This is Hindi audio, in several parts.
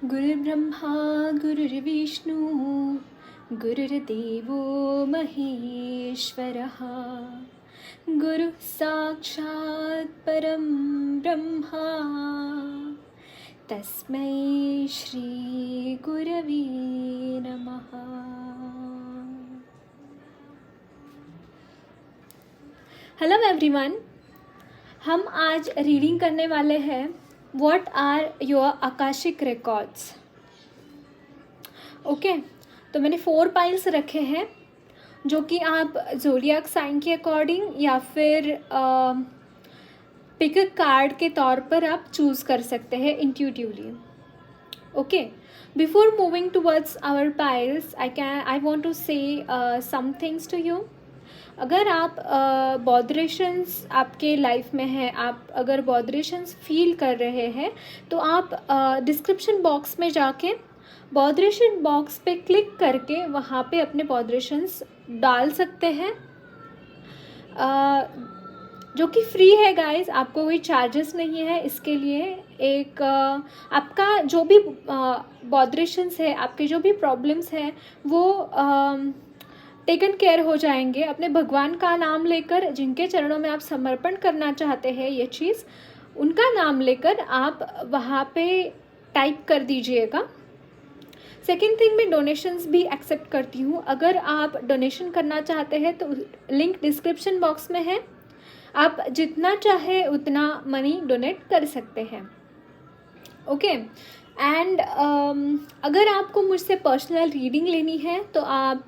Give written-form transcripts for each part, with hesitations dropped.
गुरुर्ब्रह्मा गुरुर्विष्णु गुरुर्देवो महेश्वरः गुरुः साक्षात् परं ब्रह्मा तस्मै श्री गुरवे नमः। हेलो एवरीवन, हम आज रीडिंग करने वाले हैं what are your Akashic records. Okay, तो मैंने 4 पाइल्स रखे हैं जो कि आप ज़ोडिएक साइन के अकॉर्डिंग या फिर पिक कार्ड के तौर पर आप चूज़ कर सकते हैं intuitively. Okay, before moving towards our piles I want to say some things to you. अगर आप बॉदरेशंस आपके लाइफ में है, आप अगर बॉदरेशंस फील कर रहे हैं तो आप डिस्क्रिप्शन बॉक्स में जाके बॉदरेशन बॉक्स पे क्लिक करके वहाँ पे अपने बॉदरेशंस डाल सकते हैं, जो कि फ्री है गाइस। आपको कोई चार्जेस नहीं है इसके लिए। एक आपका जो भी बॉदरेशंस है, आपके जो भी प्रॉब्लम्स हैं वो टेकन केयर हो जाएंगे। अपने भगवान का नाम लेकर, जिनके चरणों में आप समर्पण करना चाहते हैं ये चीज़, उनका नाम लेकर आप वहाँ पे टाइप कर दीजिएगा। सेकेंड थिंग, मैं डोनेशंस भी एक्सेप्ट करती हूँ। अगर आप डोनेशन करना चाहते हैं तो लिंक डिस्क्रिप्शन बॉक्स में है, आप जितना चाहे उतना मनी डोनेट कर सकते हैं। ओके, एंड अगर आपको मुझसे पर्सनल रीडिंग लेनी है तो आप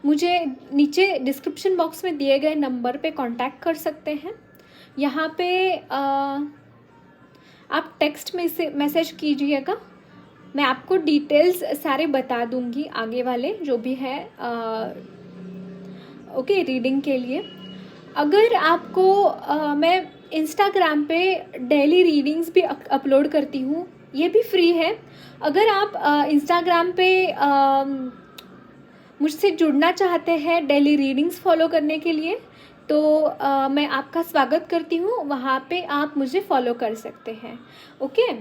मुझे नीचे डिस्क्रिप्शन बॉक्स में दिए गए नंबर पे कांटेक्ट कर सकते हैं। यहाँ पे आप टेक्स्ट में से मैसेज कीजिएगा, मैं आपको डिटेल्स सारे बता दूँगी आगे वाले जो भी है ओके रीडिंग के लिए। अगर आपको मैं इंस्टाग्राम पे डेली रीडिंग्स भी अपलोड करती हूँ, ये भी फ्री है। अगर आप इंस्टाग्राम पे मुझसे जुड़ना चाहते हैं डेली रीडिंग्स फॉलो करने के लिए तो मैं आपका स्वागत करती हूँ, वहाँ पे आप मुझे फॉलो कर सकते हैं। ओके,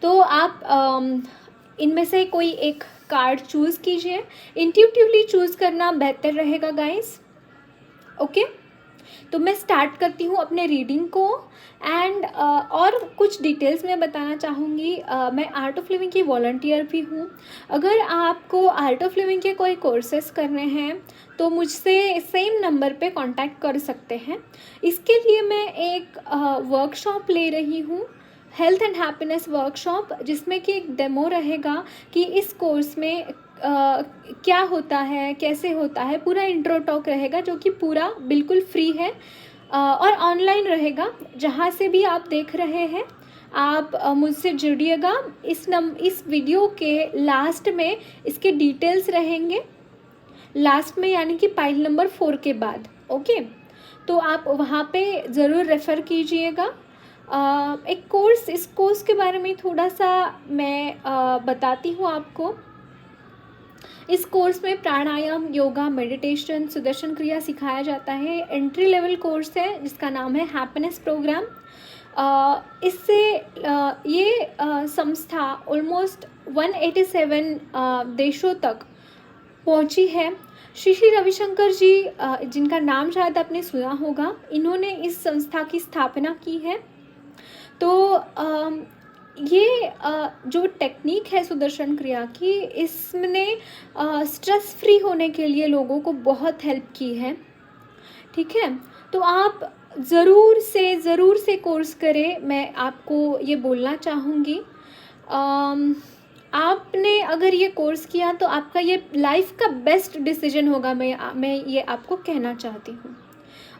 तो आप इनमें से कोई एक कार्ड चूज़ कीजिए। इंट्यूटिवली चूज़ करना बेहतर रहेगा गाइस। ओके, तो मैं स्टार्ट करती हूँ अपने रीडिंग को। एंड और कुछ डिटेल्स मैं बताना चाहूँगी। मैं आर्ट ऑफ लिविंग की वॉलंटियर भी हूँ। अगर आपको आर्ट ऑफ लिविंग के कोई कोर्सेस करने हैं तो मुझसे सेम नंबर पे कांटेक्ट कर सकते हैं। इसके लिए मैं एक वर्कशॉप ले रही हूँ, हेल्थ एंड हैप्पीनेस वर्कशॉप, जिसमें कि एक डेमो रहेगा कि इस कोर्स में क्या होता है, कैसे होता है, पूरा इंट्रो टॉक रहेगा जो कि पूरा बिल्कुल फ्री है और ऑनलाइन रहेगा। जहाँ से भी आप देख रहे हैं आप मुझसे जुड़िएगा। इस वीडियो के लास्ट में इसके डिटेल्स रहेंगे, लास्ट में यानी कि पाइल नंबर 4 के बाद। ओके, तो आप वहाँ पे ज़रूर रेफ़र कीजिएगा। एक कोर्स, इस कोर्स के बारे में थोड़ा सा मैं बताती हूँ आपको। इस कोर्स में प्राणायाम, योगा, मेडिटेशन, सुदर्शन क्रिया सिखाया जाता है। एंट्री लेवल कोर्स है जिसका नाम है हैप्पीनेस प्रोग्राम। इससे ये संस्था ऑलमोस्ट 187 देशों तक पहुंची है। श्री श्री रविशंकर जी, जिनका नाम शायद आपने सुना होगा, इन्होंने इस संस्था की स्थापना की है। तो ये जो टेक्निक है सुदर्शन क्रिया की, इसने स्ट्रेस फ्री होने के लिए लोगों को बहुत हेल्प की है। ठीक है, तो आप ज़रूर से कोर्स करें, मैं आपको ये बोलना चाहूँगी। आपने अगर ये कोर्स किया तो आपका ये लाइफ का बेस्ट डिसीजन होगा, मैं ये आपको कहना चाहती हूँ।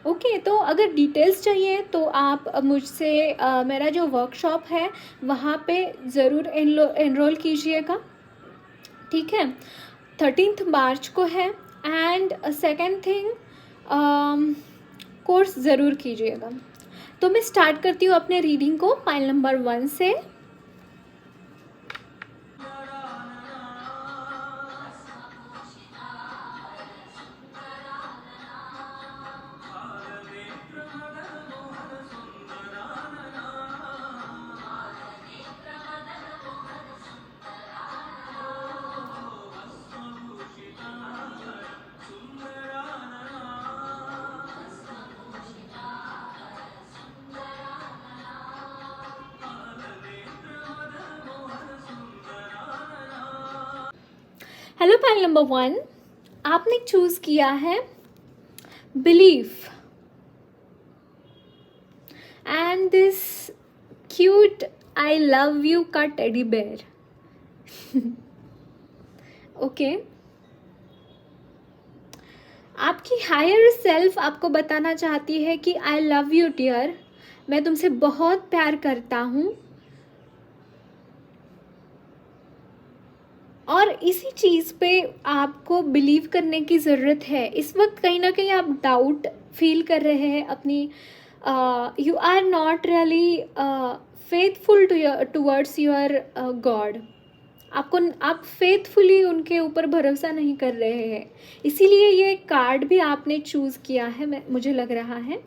ओके, तो अगर डिटेल्स चाहिए तो आप मुझसे मेरा जो वर्कशॉप है वहाँ पे ज़रूर एनरोल कीजिएगा। ठीक है, 13 मार्च को है। एंड सेकेंड थिंग, कोर्स ज़रूर कीजिएगा। तो मैं स्टार्ट करती हूँ अपने रीडिंग को पाइल नंबर 1 से। हेलो पाइल नंबर 1, आपने चूज किया है belief and this cute I love you का टेडी बेयर। ओके, आपकी हायर सेल्फ आपको बताना चाहती है कि आई लव यू डियर, मैं तुमसे बहुत प्यार करता हूँ, और इसी चीज़ पे आपको बिलीव करने की ज़रूरत है। इस वक्त कहीं ना कहीं आप डाउट फील कर रहे हैं अपनी, you are not really faithful towards your God. आप फेथफुली उनके ऊपर भरोसा नहीं कर रहे हैं, इसीलिए ये कार्ड भी आपने चूज़ किया है, मुझे लग रहा है।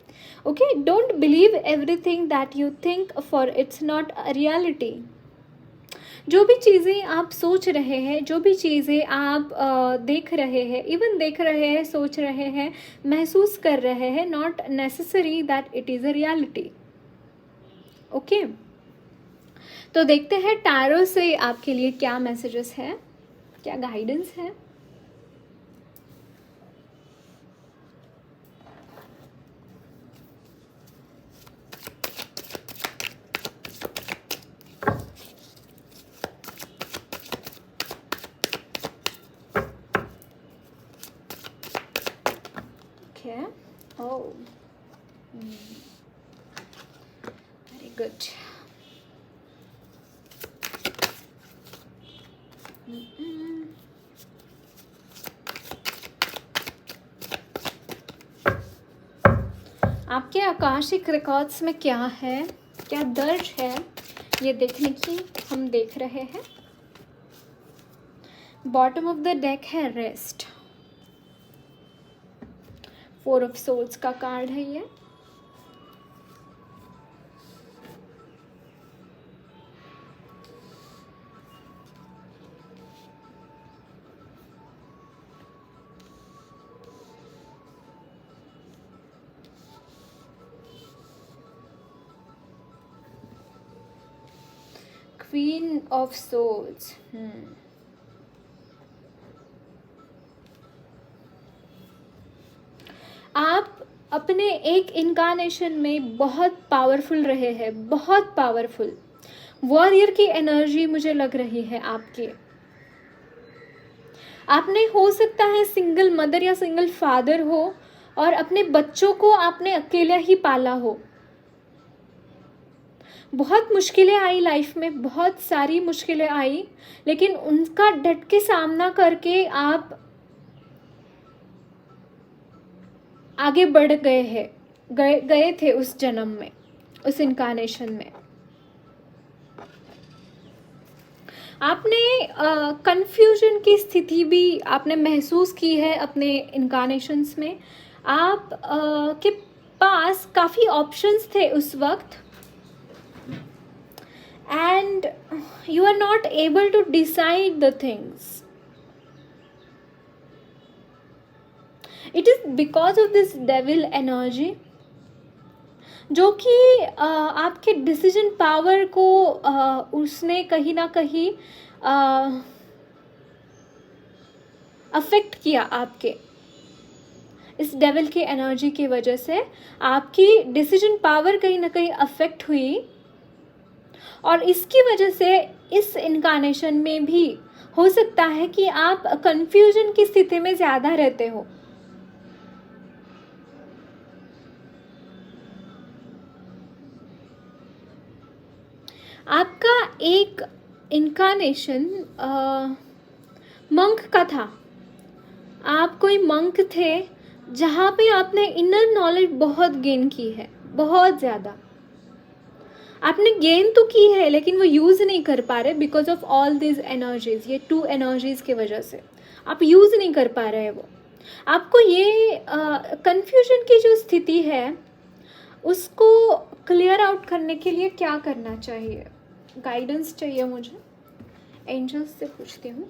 Okay, don't believe everything that you think, for its not a reality. जो भी चीज़ें आप सोच रहे हैं, जो भी चीज़ें आप देख रहे हैं, इवन देख रहे हैं, सोच रहे हैं, महसूस कर रहे हैं, not necessary that it is a reality. Okay, तो देखते हैं टैरो से आपके लिए क्या मैसेजेस है, क्या गाइडेंस है। Okay. Oh. Very good. आपके आकाशिक रिकॉर्ड्स में क्या है, क्या दर्ज है, ये देखने की हम देख रहे हैं। बॉटम ऑफ द डेक है रेस्ट, 4 ऑफ सोल्स का कार्ड है ये। क्वीन ऑफ सोल्स, आप अपने एक इनकारनेशन में बहुत पावरफुल रहे हैं, बहुत पावरफुल वॉरियर की एनर्जी मुझे लग रही है आपके। आपने हो सकता है सिंगल मदर या सिंगल फादर हो, और अपने बच्चों को आपने अकेला ही पाला हो। बहुत मुश्किलें आई लाइफ में, बहुत सारी मुश्किलें आई, लेकिन उनका डट के सामना करके आप आगे बढ़ गए थे उस जन्म में, उस इनकारनेशन में। आपने कंफ्यूजन की स्थिति भी आपने महसूस की है अपने इनकारनेशंस में। आप के पास काफ़ी ऑप्शंस थे उस वक्त, and you are not able to decide the things. It is because of this devil energy, जो कि आपके डिसीजन पावर को उसने कहीं ना कहीं अफेक्ट किया। आपके इस डेविल की एनर्जी की वजह से आपकी डिसीजन पावर कहीं ना कहीं अफेक्ट हुई, और इसकी वजह से इस इनकारनेशन में भी हो सकता है कि आप कंफ्यूजन की स्थिति में ज़्यादा रहते हो। आपका एक इनकारनेशन मंक का था। आप कोई मंक थे जहाँ पे आपने इनर नॉलेज बहुत गेन की है, बहुत ज़्यादा आपने गेन तो की है, लेकिन वो यूज़ नहीं कर पा रहे because of all this energies. ये 2 एनर्जीज़ की वजह से आप यूज़ नहीं कर पा रहे हैं वो। आपको ये कंफ्यूजन की जो स्थिति है उसको क्लियर आउट करने के लिए क्या करना चाहिए, गाइडेंस चाहिए मुझे। एंजल्स से पूछती हूँ।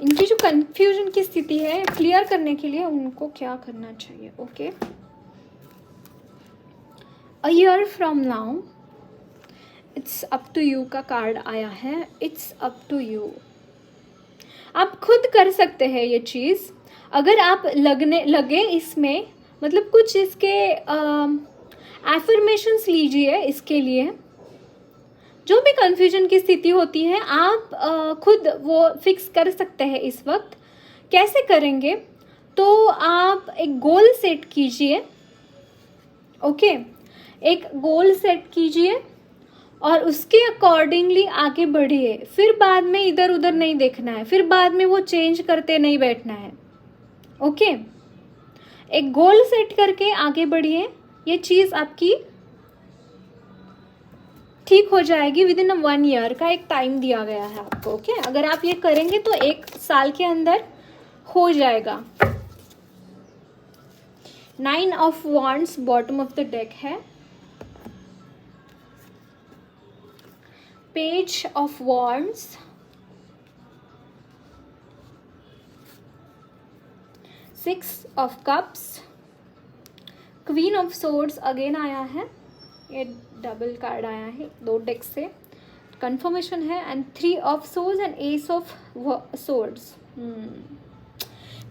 इनकी जो कंफ्यूजन की स्थिति है क्लियर करने के लिए उनको क्या करना चाहिए। Okay, a year from now, it's up to you का कार्ड आया है। इट्स अप टू यू, आप खुद कर सकते हैं ये चीज़। अगर आप लगे इसमें, मतलब कुछ इसके एफर्मेशंस लीजिए इसके लिए। जो भी कन्फ्यूजन की स्थिति होती है आप खुद वो फिक्स कर सकते हैं इस वक्त। कैसे करेंगे? तो आप एक गोल सेट कीजिए। ओके, एक गोल सेट कीजिए और उसके अकॉर्डिंगली आगे बढ़िए। फिर बाद में इधर उधर नहीं देखना है, फिर बाद में वो चेंज करते नहीं बैठना है। ओके, एक गोल सेट करके आगे बढ़िए। ये चीज़ आपकी ठीक हो जाएगी। विद इन 1 ईयर का एक टाइम दिया गया है आपको। ओके, अगर आप ये करेंगे तो 1 साल के अंदर हो जाएगा। 9 of wands bottom of the deck है। Page of wands, 6 of cups, queen of swords again आया है। ये डबल कार्ड आया है 2 डेक से, कंफर्मेशन है। And 3 of swords and S of swords.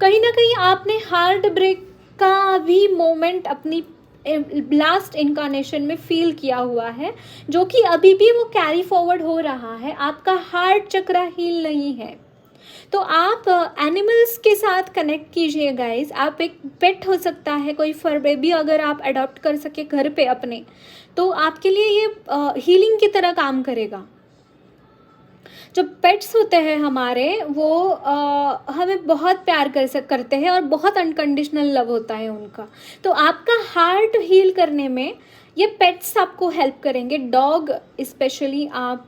कहीं ना कहीं आपने हार्ट ब्रेक का भी मोमेंट अपनी लास्ट इनकारनेशन में फील किया हुआ है, जो कि अभी भी वो कैरी फॉरवर्ड हो रहा है। आपका हार्ट चक्र हील नहीं है। तो आप एनिमल्स के साथ कनेक्ट कीजिए गाइस। आप एक पेट हो सकता है, कोई फर बेबी अगर आप अडॉप्ट कर सके घर पे अपने, तो आपके लिए ये हीलिंग की तरह काम करेगा। जो पेट्स होते हैं हमारे, वो हमें बहुत प्यार करते हैं और बहुत अनकंडीशनल लव होता है उनका। तो आपका हार्ट हील करने में ये पेट्स आपको हेल्प करेंगे। डॉग स्पेशली आप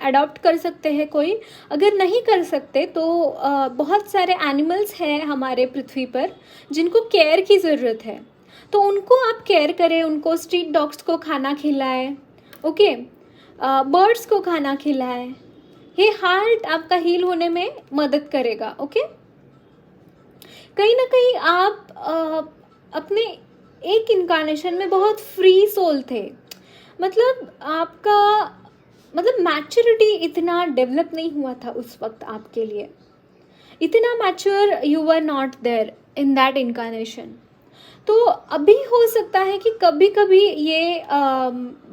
अडॉप्ट कर सकते हैं कोई। अगर नहीं कर सकते तो बहुत सारे एनिमल्स हैं हमारे पृथ्वी पर जिनको केयर की ज़रूरत है, तो उनको आप केयर करें। उनको स्ट्रीट डॉग्स को खाना खिलाएं। ओके, बर्ड्स को खाना खिलाएं। ये हार्ट आपका हील होने में मदद करेगा। ओके, कहीं ना कहीं आप अपने एक इनकारनेशन में बहुत फ्री सोल थे। मतलब आपका मैच्योरिटी इतना डेवलप नहीं हुआ था उस वक्त आपके लिए। इतना mature you were not there in that incarnation. तो अभी हो सकता है कि कभी कभी ये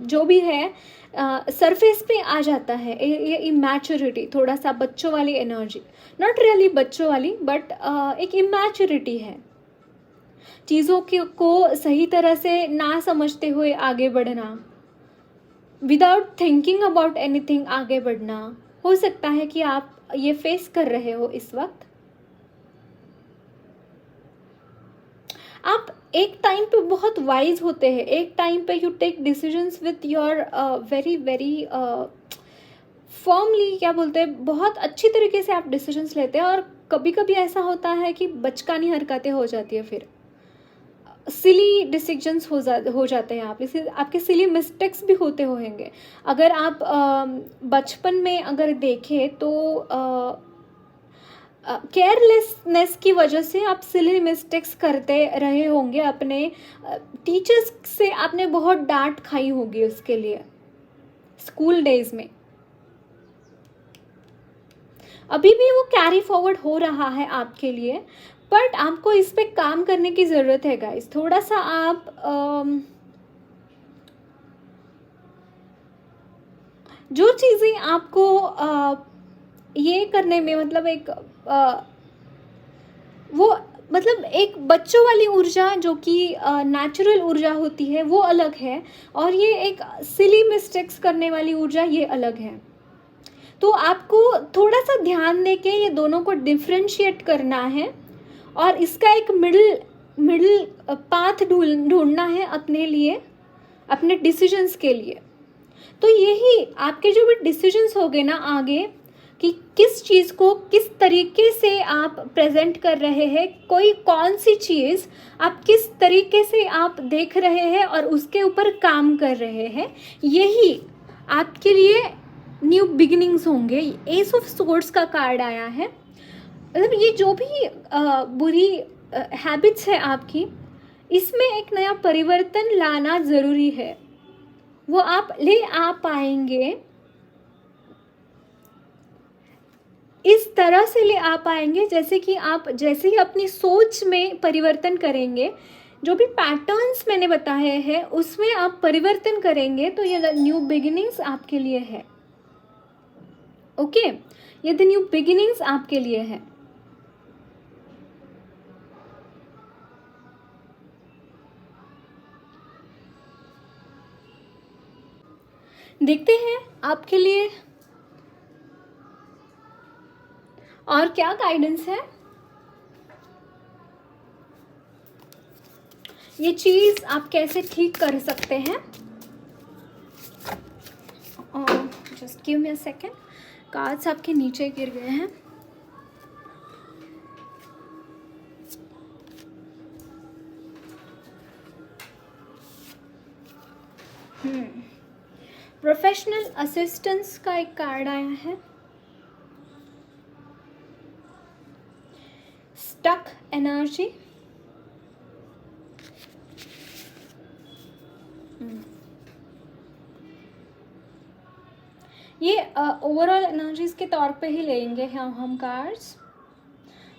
जो भी है सरफेस पे आ जाता है, ये इमैच्योरिटी, थोड़ा सा बच्चों वाली एनर्जी। नॉट रियली बच्चों वाली, बट एक इमैच्योरिटी है। चीज़ों को सही तरह से ना समझते हुए आगे बढ़ना, विदाउट थिंकिंग अबाउट एनीथिंग आगे बढ़ना। हो सकता है कि आप ये फेस कर रहे हो इस वक्त। आप एक टाइम पे बहुत वाइज होते हैं। एक टाइम पे you take decisions with your very very firmly, क्या बोलते हैं, बहुत अच्छी तरीके से आप डिसीजंस लेते हैं। और कभी कभी ऐसा होता है कि बचकानी हरकतें हो जाती है, फिर सिली डिसीजंस हो जाते हैं। आप इसे आपके सिली मिस्टेक्स भी होते होंगे। अगर आप बचपन में अगर देखें तो केयरलेसनेस की वजह से आप सिली मिस्टेक्स करते रहे होंगे। अपने टीचर्स से आपने बहुत डांट खाई होगी उसके लिए स्कूल डेज में। अभी भी वो कैरी फॉरवर्ड हो रहा है आपके लिए, बट आपको इस पे काम करने की ज़रूरत है गाइस। थोड़ा सा आप जो चीज़ें आपको ये करने में मतलब एक वो मतलब एक बच्चों वाली ऊर्जा जो कि नेचुरल ऊर्जा होती है वो अलग है, और ये एक सिली मिस्टेक्स करने वाली ऊर्जा ये अलग है। तो आपको थोड़ा सा ध्यान दे के ये दोनों को डिफ्रेंशिएट करना है और इसका एक मिडिल पाथ ढूंढना है अपने लिए, अपने डिसीजंस के लिए। तो यही आपके जो भी डिसीजंस हो गए ना आगे, कि किस चीज़ को किस तरीके से आप प्रेजेंट कर रहे हैं, कोई कौन सी चीज़ आप किस तरीके से आप देख रहे हैं और उसके ऊपर काम कर रहे हैं, यही आपके लिए न्यू बिगिनिंग्स होंगे। एस ऑफ सोर्ड्स का कार्ड आया है। मतलब ये जो भी बुरी हैबिट्स है आपकी, इसमें एक नया परिवर्तन लाना ज़रूरी है, वो आप ले आ पाएंगे, इस तरह से ले आ पाएंगे जैसे कि आप जैसे ही अपनी सोच में परिवर्तन करेंगे, जो भी पैटर्न्स मैंने बताए हैं उसमें आप परिवर्तन करेंगे, तो ये न्यू बिगिनिंग्स आपके लिए है। ओके, ये द न्यू बिगिनिंग्स आपके लिए है। देखते हैं आपके लिए और क्या गाइडेंस है। ये चीज आप कैसे ठीक कर सकते हैं। Just give me a second, cards आपके नीचे गिर गए हैं। प्रोफेशनल असिस्टेंस का एक कार्ड आया है। स्टक एनर्जी, ये ओवरऑल एनर्जीज के तौर पे ही लेंगे हम cards.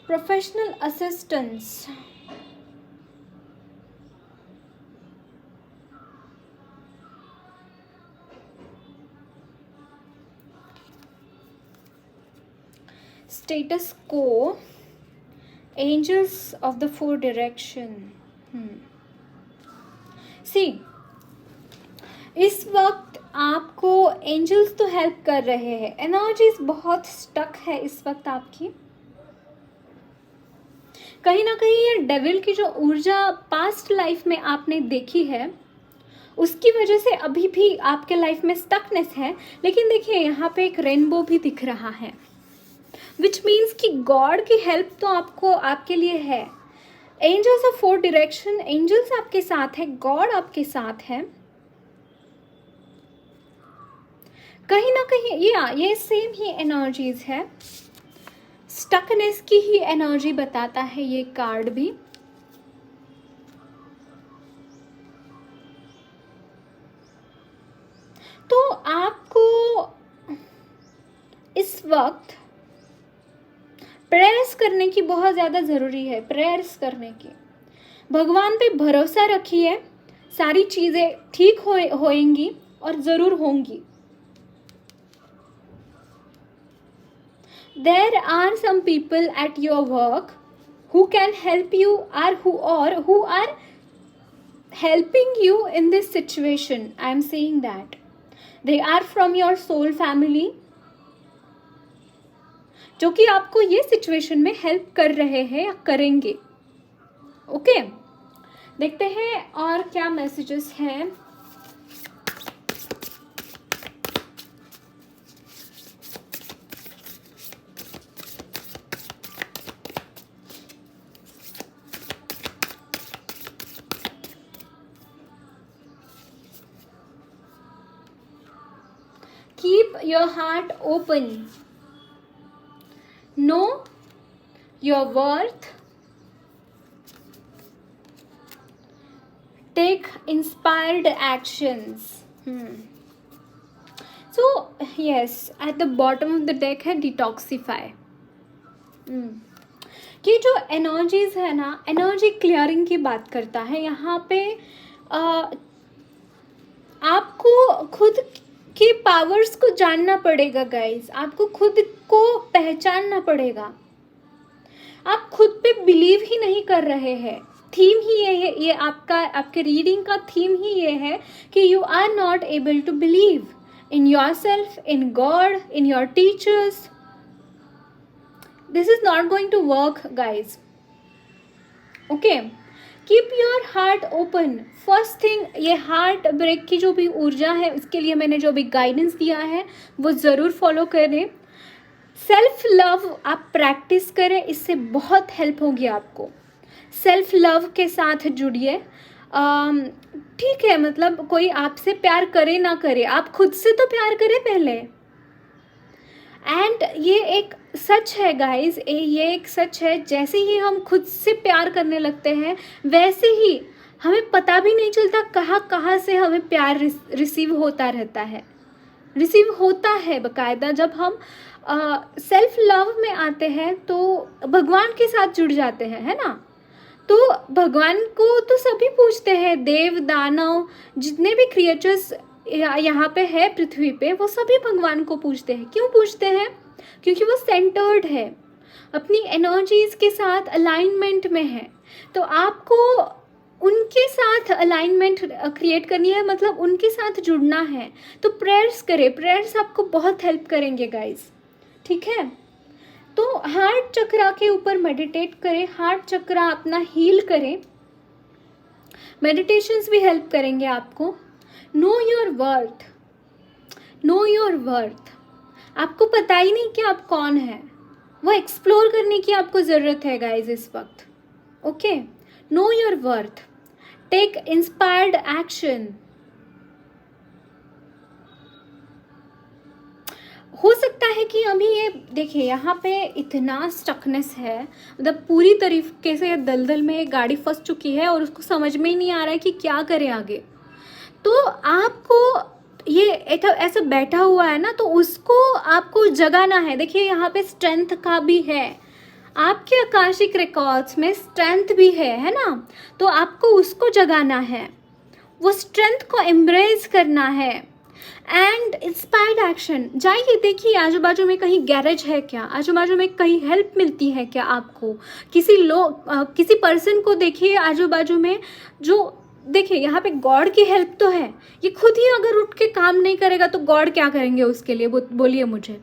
Professional assistance, status quo, angels of the four direction. See, इस वक्त आपको एंजल्स तो हेल्प कर रहे हैं, एनर्जीज बहुत स्टक है इस वक्त आपकी। कहीं ना कहीं ये डेविल की जो ऊर्जा पास्ट लाइफ में आपने देखी है उसकी वजह से अभी भी आपके लाइफ में स्टकनेस है। लेकिन देखिए यहाँ पे एक रेनबो भी दिख रहा है, विच मीन्स कि गॉड की हेल्प तो आपको आपके लिए है। Angels of four direction, angels आपके साथ है, गॉड आपके साथ है। कहीं ना कहीं ये सेम ही एनर्जीज है, स्टकनेस की ही एनर्जी बताता है ये कार्ड भी। तो आपको इस वक्त प्रेयर्स करने की बहुत ज़्यादा ज़रूरी है, प्रेयर्स करने की। भगवान पे भरोसा रखिए, सारी चीज़ें ठीक होएंगी और ज़रूर होंगी। There are some people at your work who can help you or who are helping you in this situation. I am saying that they are from your soul family, जो कि आपको ये सिचुएशन में हेल्प कर रहे हैं या करेंगे। ओके, देखते हैं और क्या मैसेजेस हैं। Keep your heart open. Know your worth. Take inspired actions. So yes, at the bottom of the deck है detoxify. कि जो एनर्जीज है ना, एनर्जी क्लियरिंग की बात करता है यहाँ पे। आपको खुद के पावर्स को जानना पड़ेगा गाइस, आपको खुद को पहचानना पड़ेगा। आप खुद पे बिलीव ही नहीं कर रहे हैं। थीम ही ये है, ये आपके रीडिंग का थीम ही ये है कि you are not able to believe in yourself, in God, in your teachers. This is not going to work guys. Okay, keep your heart open. First thing, ये हार्ट ब्रेक की जो भी ऊर्जा है उसके लिए मैंने जो भी गाइडेंस दिया है वो ज़रूर फॉलो करें। सेल्फ लव आप प्रैक्टिस करें, इससे बहुत हेल्प होगी आपको। सेल्फ लव के साथ जुड़िए। ठीक है, मतलब कोई आपसे प्यार करे ना करे, आप खुद से तो प्यार करें पहले। एंड ये एक सच है गाइज, ये एक सच है, जैसे ही हम खुद से प्यार करने लगते हैं वैसे ही हमें पता भी नहीं चलता कहाँ कहाँ से हमें प्यार रिसीव होता रहता है, रिसीव होता है बकायदा। जब हम सेल्फ लव में आते हैं तो भगवान के साथ जुड़ जाते हैं, है ना। तो भगवान को तो सभी पूछते हैं, देव दानव जितने भी क्रिएचर्स यहाँ पे है पृथ्वी पे, वो सभी भगवान को पूछते हैं। क्यों पूछते हैं? क्योंकि वो सेंटर्ड है, अपनी एनर्जीज के साथ अलाइनमेंट में है। तो आपको उनके साथ अलाइनमेंट क्रिएट करनी है, मतलब उनके साथ जुड़ना है। तो प्रेयर्स करें, प्रेयर्स आपको बहुत हेल्प करेंगे गाइस, ठीक है। तो हार्ट चक्रा के ऊपर मेडिटेट करें, हार्ट चक्रा अपना हील करें। मेडिटेशंस भी हेल्प करेंगे आपको। No your worth, no your worth. आपको पता ही नहीं कि आप कौन है, वो एक्सप्लोर करने की आपको ज़रूरत है गाइज इस वक्त। Okay, know your worth, take inspired action. हो सकता है कि अभी ये देखिए यहाँ पे इतना स्टकनेस है, मतलब पूरी तरीके से दलदल में एक गाड़ी फंस चुकी है और उसको समझ में ही नहीं आ रहा है कि क्या करे आगे। तो आपको ये ऐसा बैठा हुआ है ना, तो उसको आपको जगाना है। देखिए यहाँ पे स्ट्रेंथ का भी है, आपके आकाशिक रिकॉर्ड्स में स्ट्रेंथ भी है ना। तो आपको उसको जगाना है, वो स्ट्रेंथ को एम्ब्रेस करना है। एंड इंस्पायर्ड एक्शन, जाइए देखिए आजू बाजू में कहीं गैरेज है क्या, आजू बाजू में कहीं हेल्प मिलती है क्या आपको, किसी पर्सन को देखिए आजू बाजू में जो, देखिए यहाँ पे गॉड की हेल्प तो है। ये खुद ही अगर उठ के काम नहीं करेगा तो गॉड क्या करेंगे उसके लिए, बोलिए मुझे।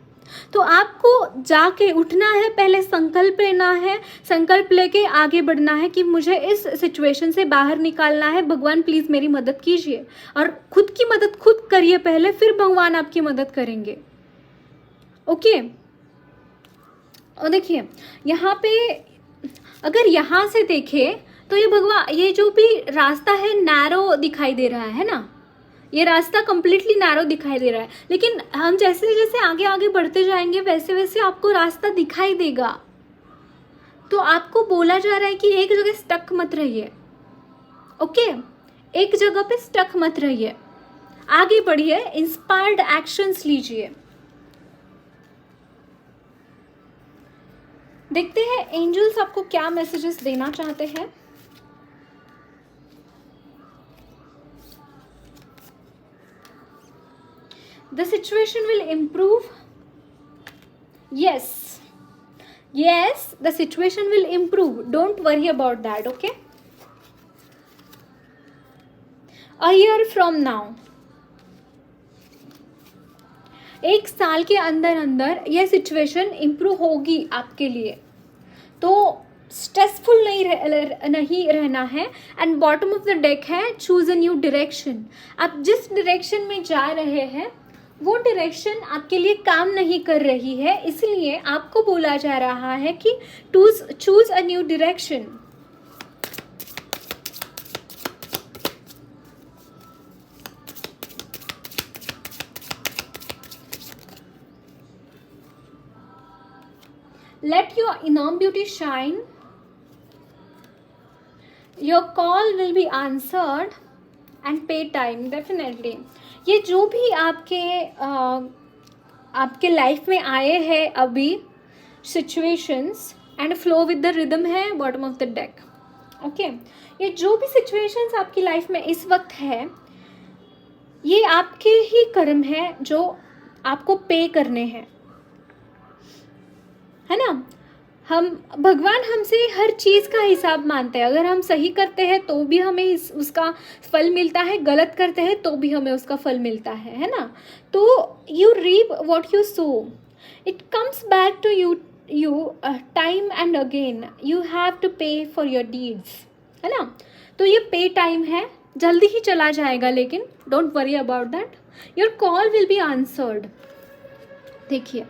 तो आपको जाके उठना है, पहले संकल्प लेना है, संकल्प लेके आगे बढ़ना है कि मुझे इस सिचुएशन से बाहर निकालना है, भगवान प्लीज़ मेरी मदद कीजिए। और खुद की मदद खुद करिए पहले, फिर भगवान आपकी मदद करेंगे। ओके, और देखिए यहाँ पे अगर यहाँ से देखें तो ये भगवान, ये जो भी रास्ता है नैरो दिखाई दे रहा है ना, ये रास्ता कम्प्लीटली नैरो दिखाई दे रहा है। लेकिन हम जैसे जैसे आगे आगे बढ़ते जाएंगे वैसे वैसे आपको रास्ता दिखाई देगा। तो आपको बोला जा रहा है कि एक जगह स्टक मत रहिए। ओके, एक जगह पे स्टक मत रहिए, आगे बढ़िए, इंस्पायर्ड एक्शंस लीजिए। देखते हैं एंजल्स आपको क्या मैसेजेस देना चाहते हैं। The situation will improve. Yes, the situation will improve. Don't worry about that, okay? A year from now, एक साल के अंदर अंदर यह सिचुएशन इम्प्रूव होगी आपके लिए। तो स्ट्रेसफुल नहीं रहना है। And bottom of the deck है चूज अ न्यू डायरेक्शन। आप जिस डायरेक्शन में जा रहे हैं वो डायरेक्शन आपके लिए काम नहीं कर रही है, इसलिए आपको बोला जा रहा है कि choose a new direction. Let your inner beauty shine. Your call will be answered and pay time. Definitely. ये जो भी आपके लाइफ में आए हैं अभी situations, and flow with the rhythm है bottom of the deck. Okay, ये जो भी सिचुएशंस आपकी लाइफ में इस वक्त है, ये आपके ही कर्म है जो आपको पे करने हैं, है ना। भगवान हमसे हर चीज़ का हिसाब मानते हैं। अगर हम सही करते हैं तो भी हमें उसका फल मिलता है, गलत करते हैं तो भी हमें उसका फल मिलता है ना। तो you reap what you sow, it comes back to you time and again. You have to pay for your deeds, है ना। तो ये पे टाइम है, जल्दी ही चला जाएगा, लेकिन don't worry about that. Your call will be answered. देखिए,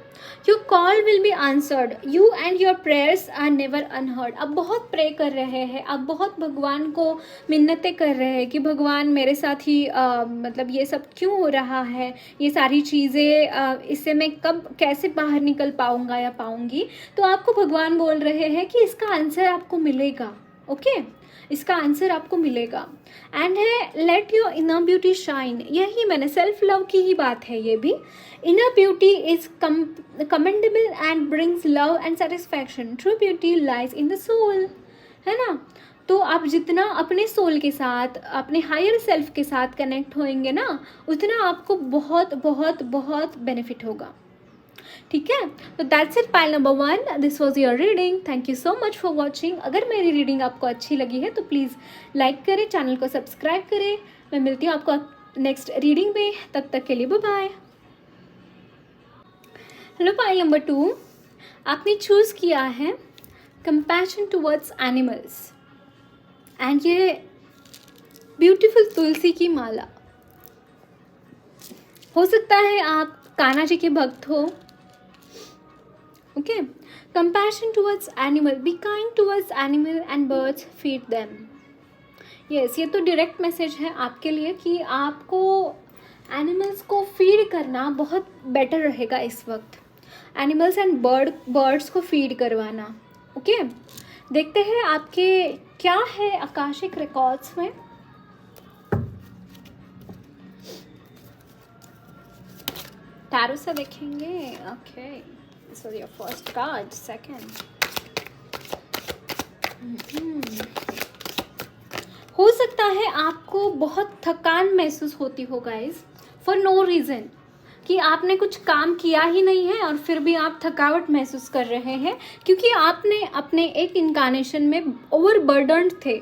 your call will be answered, you and your prayers are never unheard. आप बहुत प्रे कर रहे हैं, आप बहुत भगवान को मिन्नतें कर रहे हैं कि भगवान मेरे साथ ही मतलब ये सब क्यों हो रहा है, ये सारी चीज़ें इससे मैं कब कैसे बाहर निकल पाऊँगा या पाऊँगी। तो आपको भगवान बोल रहे हैं कि इसका आंसर आपको मिलेगा। ओके, इसका आंसर आपको मिलेगा। एंड है let your inner beauty shine, यही मैंने सेल्फ लव की ही बात है ये भी। Inner beauty is commendable and brings love and satisfaction, true beauty lies in the soul, है ना। तो आप जितना अपने सोल के साथ, अपने हायर सेल्फ के साथ कनेक्ट होएंगे ना, उतना आपको बहुत बहुत बहुत बेनिफिट होगा, ठीक है। तो that's it, pile number 1, this was your reading. Thank you so much for watching. अगर मेरी रीडिंग आपको अच्छी लगी है तो प्लीज़ लाइक करें, चैनल को सब्सक्राइब करें। मैं मिलती हूँ आपको नेक्स्ट रीडिंग में, तब तक के लिए bye bye. Hello, pile number 2, आपने चूज़ किया है कंपैशन टुवर्ड्स एनिमल्स एंड ये ब्यूटीफुल तुलसी की माला। हो सकता है आप कान्हा जी के भक्त हो, okay. Compassion towards animal, be kind towards animal and birds, feed them. Yes, ये तो डायरेक्ट मैसेज है आपके लिए कि आपको एनिमल्स को फीड करना बहुत बेटर रहेगा इस वक्त। एनिमल्स एंड बर्ड्स को फीड करवाना, ओके। देखते हैं आपके क्या है आकाशिक रिकॉर्ड्स में। टैरो से देखेंगे, okay. This was your first card, second. हो सकता है आपको बहुत थकान महसूस होती हो गाइस, फॉर नो रीज़न, कि आपने कुछ काम किया ही नहीं है और फिर भी आप थकावट महसूस कर रहे हैं, क्योंकि आपने अपने एक इनकारनेशन में ओवरबर्डन्ड थे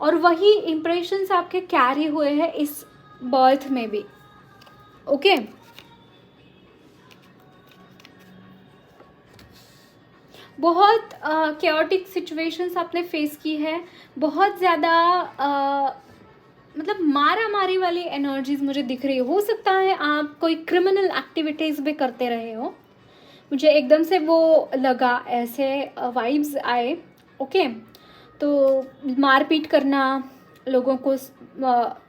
और वही इम्प्रेशंस आपके कैरी हुए हैं इस बर्थ में भी, ओके। बहुत कैओटिक सिचुएशंस आपने फेस की है, बहुत ज़्यादा मतलब मारा मारी वाली एनर्जीज मुझे दिख रही हो सकता है आप कोई क्रिमिनल एक्टिविटीज़ भी करते रहे हो, मुझे एकदम से वो लगा, ऐसे वाइब्स आए, ओके। तो मारपीट करना, लोगों को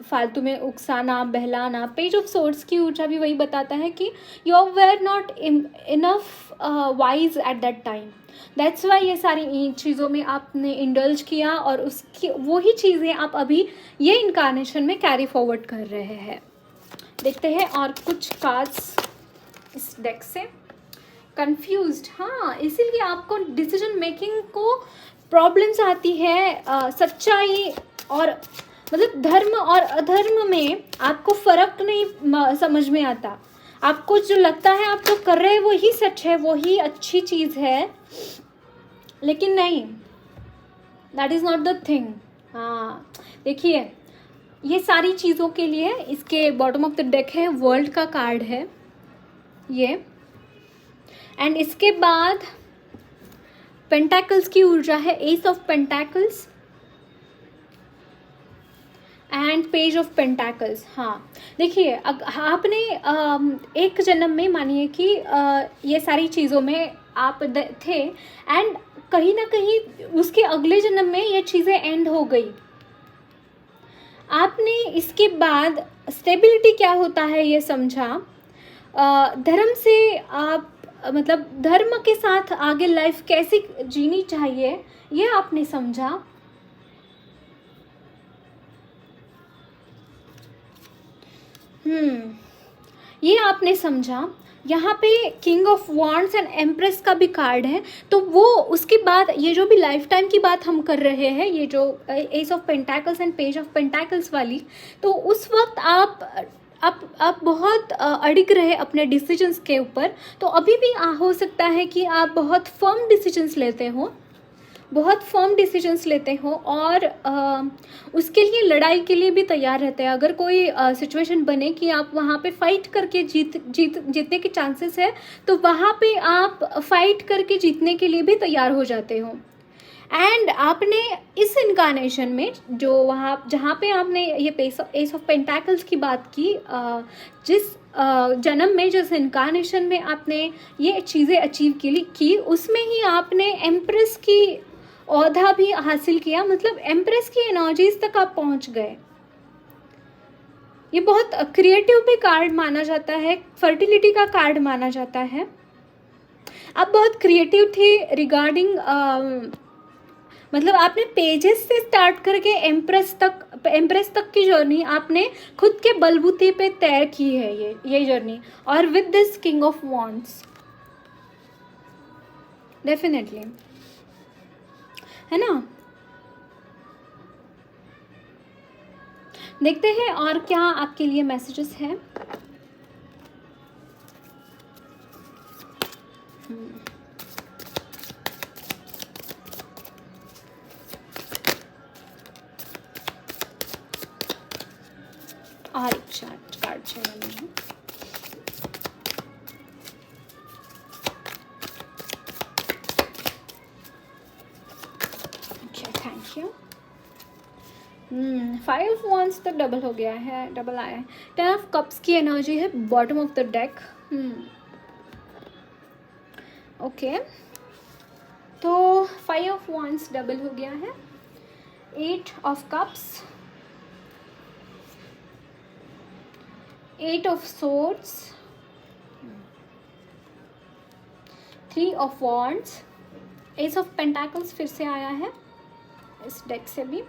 फालतू में उकसाना, बहलाना। पेज ऑफ सोर्ड्स की ऊर्जा भी वही बताता है कि you were not enough wise at that time, that's why ये सारी चीज़ों में आपने इंडल्ज किया और उसकी वही चीज़ें आप अभी ये इनकारनेशन में कैरी फॉरवर्ड कर रहे हैं। देखते हैं और कुछ कार्ड्स इस डेक से। कंफ्यूज्ड, हाँ, इसीलिए आपको डिसीजन मेकिंग को प्रॉब्लम्स आती है। सच्चाई और मतलब धर्म और अधर्म में आपको फ़र्क नहीं समझ में आता। आपको जो लगता है आप जो कर रहे हैं वही सच है, वही अच्छी चीज़ है, लेकिन नहीं, that is not the thing. हाँ, देखिए, ये सारी चीज़ों के लिए इसके बॉटम ऑफ द डेक है वर्ल्ड का कार्ड है ये, एंड इसके बाद पेंटाकल्स की ऊर्जा है, S of pentacles and page of pentacles. हाँ, देखिए, आपने एक जन्म में मानिए कि ये सारी चीज़ों में आप थे एंड कहीं ना कहीं उसके अगले जन्म में ये चीज़ें एंड हो गई। आपने इसके बाद स्टेबिलिटी क्या होता है ये समझा, धर्म से आप मतलब धर्म के साथ आगे लाइफ कैसी जीनी चाहिए ये आपने समझा। ये आपने समझा। यहाँ पे king of wands and empress का भी कार्ड है, तो वो उसके बाद ये जो भी लाइफ टाइम की बात हम कर रहे हैं, ये जो S of pentacles and page of pentacles वाली, तो उस वक्त आप बहुत अड़िग रहे अपने डिसीजंस के ऊपर। तो अभी भी हो सकता है कि आप बहुत फर्म डिसीजंस लेते हो, बहुत फर्म डिसीजंस लेते हो और उसके लिए लड़ाई के लिए भी तैयार रहते हैं। अगर कोई सिचुएशन बने कि आप वहाँ पे फाइट करके जीतने के चांसेस है, तो वहाँ पे आप फाइट करके जीतने के लिए भी तैयार हो जाते हो। एंड आपने इस इनकारनेशन में जो जहाँ पे आपने ये एस ऑफ पेंटाकल्स की बात की, जिस जन्म में, जिस इनकारनेशन में आपने ये चीज़ें अचीव की, उसमें ही आपने एम्प्रेस की औहदा भी हासिल किया, मतलब एम्प्रेस की एनर्जीज तक आप पहुंच गए। ये बहुत क्रिएटिव भी कार्ड माना जाता है, फर्टिलिटी का कार्ड माना जाता है। आप बहुत क्रिएटिव थे रिगार्डिंग मतलब आपने पेजेस से स्टार्ट करके एम्प्रेस तक की जर्नी आपने खुद के बलबूते पे तय की है ये जर्नी, और with this king of wands definitely, है ना। देखते हैं और क्या आपके लिए मैसेजेस हैं। और एक चार्ट कार्ड चाहिए मुझे। Okay, thank you. 5 of wands तो डबल हो गया है, डबल आया है। 10 ऑफ कप्स की एनर्जी है bottom of the deck. Okay, तो 5 ऑफ वॉन्ड्स डबल हो गया है। 8 of cups, 8 of swords, 3 of wands, S of pentacles फिर से आया है इस डेक से भी,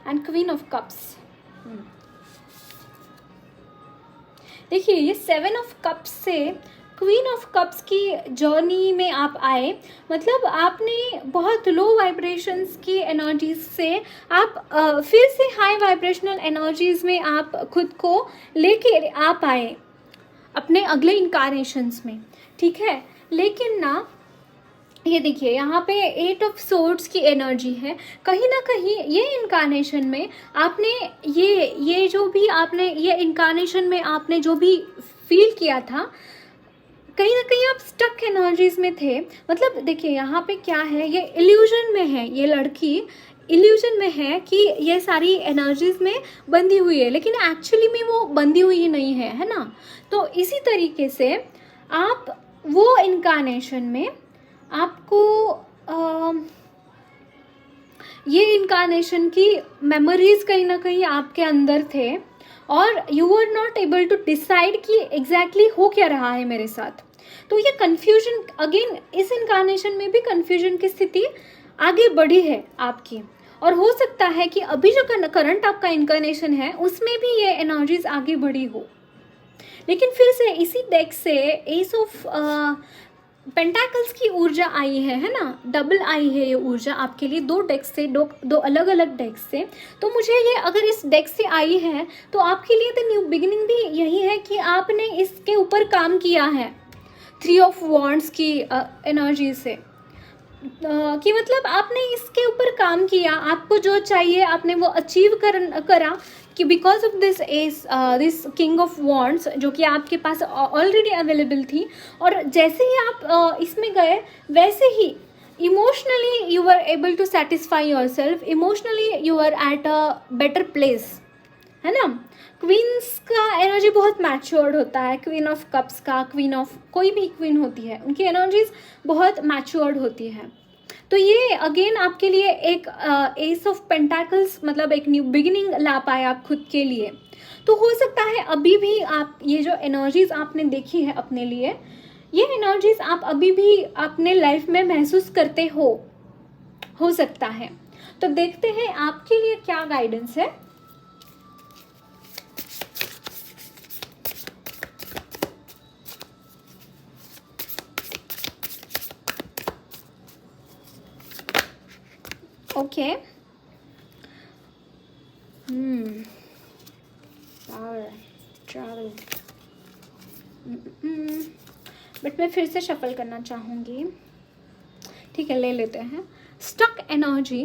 एंड क्वीन ऑफ कप्स। देखिए ये 7 ऑफ कप्स से क्वीन ऑफ कप्स की जर्नी में आप आए, मतलब आपने बहुत लो वाइब्रेशंस की एनर्जीज से आप फिर से हाई वाइब्रेशनल एनर्जीज में आप खुद को लेके आप आए अपने अगले इनकारनेशंस में, ठीक है। लेकिन ना ये देखिए यहाँ पे 8 ऑफ सोर्ड्स की एनर्जी है। कहीं ना कहीं ये इनकारनेशन में आपने ये जो भी आपने ये इनकारनेशन में आपने जो भी फील किया था, कहीं ना कहीं आप स्टक एनर्जीज में थे। मतलब देखिए यहाँ पे क्या है, ये इल्यूजन में है, ये लड़की इल्यूजन में है कि ये सारी एनर्जीज में बंधी हुई है, लेकिन एक्चुअली में वो बंधी हुई नहीं है ना। तो इसी तरीके से आप वो इनकारनेशन में आपको ये इनकारनेशन की मेमोरीज कहीं ना कहीं आपके अंदर थे, और you are not able to decide कि एग्जैक्टली हो क्या रहा है मेरे साथ। तो ये कन्फ्यूजन अगेन, इस इनकारनेशन में भी कन्फ्यूजन की स्थिति आगे बढ़ी है आपकी, और हो सकता है कि अभी जो करंट आपका इनकारनेशन है उसमें भी ये एनर्जीज आगे बढ़ी हो। लेकिन फिर से इसी डेक से एस ऑफ पेंटाकल्स की ऊर्जा आई है ना, डबल आई है ये ऊर्जा आपके लिए दो डेक से, दो अलग अलग डेक से। तो मुझे ये अगर इस डेक से आई है तो आपके लिए तो न्यू बिगिनिंग भी यही है कि आपने इसके ऊपर काम किया है 3 ऑफ वॉन्ड्स की एनर्जी से, कि मतलब आपने इसके ऊपर काम किया, आपको जो चाहिए आपने वो अचीव करा कि because of this king of wands जो कि आपके पास ऑलरेडी अवेलेबल थी। और जैसे ही आप इसमें गए वैसे ही emotionally you are able to satisfy yourself, emotionally you are at a better place, है ना। क्वींस का एनर्जी बहुत मैच्योर्ड होता है, क्वीन ऑफ कप्स का, क्वीन ऑफ कोई भी क्वीन होती है उनकी एनर्जीज बहुत मैच्योर्ड होती है। तो ये अगेन आपके लिए एक एस ऑफ पेंटाकल्स, मतलब एक न्यू बिगिनिंग ला पाए आप खुद के लिए। तो हो सकता है अभी भी आप ये जो एनर्जीज आपने देखी है अपने लिए, ये एनर्जीज आप अभी भी अपने लाइफ में महसूस करते हो सकता है। तो देखते हैं आपके लिए क्या गाइडेंस है। ओके, ट्रैवल, बट मैं फिर से शफल करना चाहूँगी, ठीक है, ले लेते हैं। स्टक एनर्जी,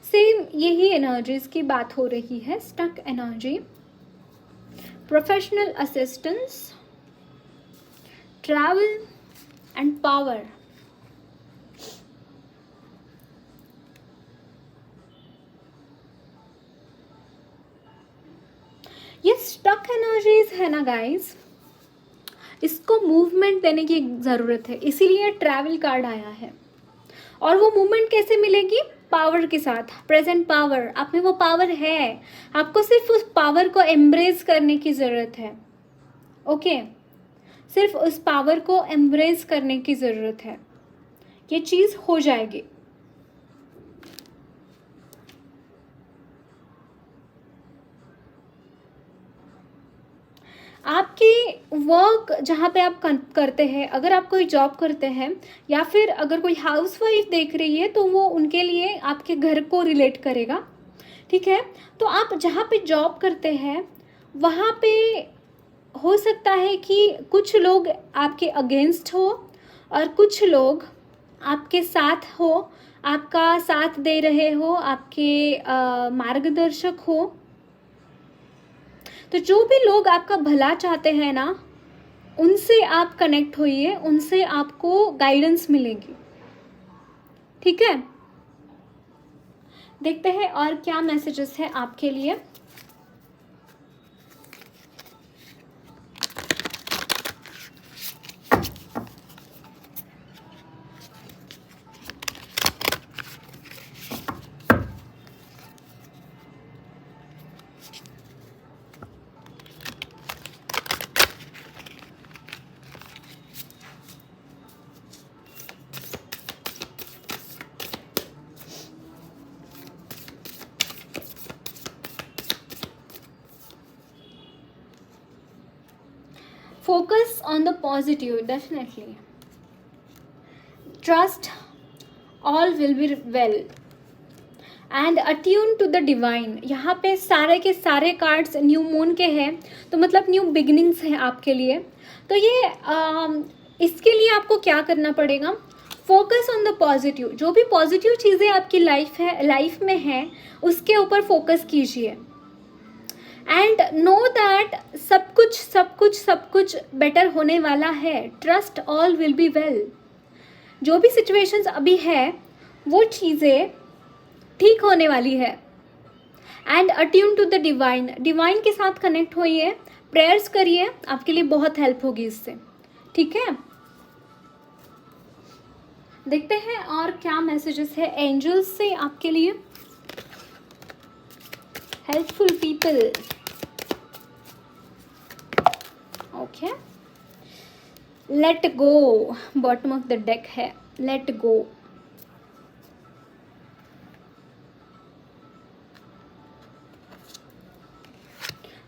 सेम यही एनर्जीज की बात हो रही है। Stuck energy, professional assistance, travel and power. ये स्टक एनर्जीज है ना गाइस, इसको मूवमेंट देने की ज़रूरत है, इसीलिए ट्रैवल कार्ड आया है। और वो मूवमेंट कैसे मिलेगी? पावर के साथ, प्रेजेंट पावर। आप में वो पावर है, आपको सिर्फ उस पावर को एम्ब्रेस करने की ज़रूरत है। ओके, सिर्फ उस पावर को एम्ब्रेस करने की ज़रूरत है। ये चीज़ हो जाएगी। आपकी वर्क जहाँ पे आप करते हैं, अगर आप कोई जॉब करते हैं या फिर अगर कोई हाउसवाइफ देख रही है तो वो उनके लिए आपके घर को रिलेट करेगा, ठीक है। तो आप जहाँ पे जॉब करते हैं वहाँ पे हो सकता है कि कुछ लोग आपके अगेंस्ट हो और कुछ लोग आपके साथ हो, आपका साथ दे रहे हो, आपके मार्गदर्शक हो। तो जो भी लोग आपका भला चाहते हैं ना, उनसे आप कनेक्ट होइए, उनसे आपको गाइडेंस मिलेगी, ठीक है। देखते हैं और क्या मैसेजेस है आपके लिए। Focus on the positive, definitely. Trust all will be well and attune to the divine. यहाँ पे सारे के सारे कार्ड्स न्यू मून के हैं, तो मतलब न्यू बिगिनिंग्स हैं आपके लिए। तो ये इसके लिए आपको क्या करना पड़ेगा, फोकस ऑन द पॉजिटिव। जो भी पॉजिटिव चीज़ें आपकी लाइफ में हैं उसके ऊपर फोकस कीजिए एंड नो दैट सब कुछ बेटर होने वाला है। Trust all will be well. जो भी सिचुएशंस अभी है वो चीज़ें ठीक होने वाली है। And attune to the divine, divine के साथ कनेक्ट होइए, प्रेयर्स करिए, आपके लिए बहुत हेल्प होगी इससे, ठीक है। देखते हैं और क्या मैसेजेस है एंजल्स से आपके लिए। Helpful people, okay. Let go, bottom of the deck है लेट गो।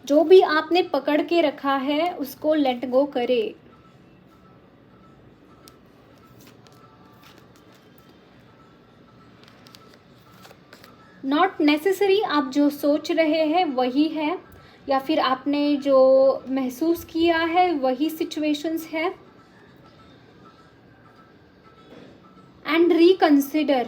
जो भी आपने पकड़ के रखा है उसको लेट गो करे। नॉट नेसेसरी आप जो सोच रहे हैं वही है, या फिर आपने जो महसूस किया है वही सिचुएशंस है। एंड रिकंसिडर,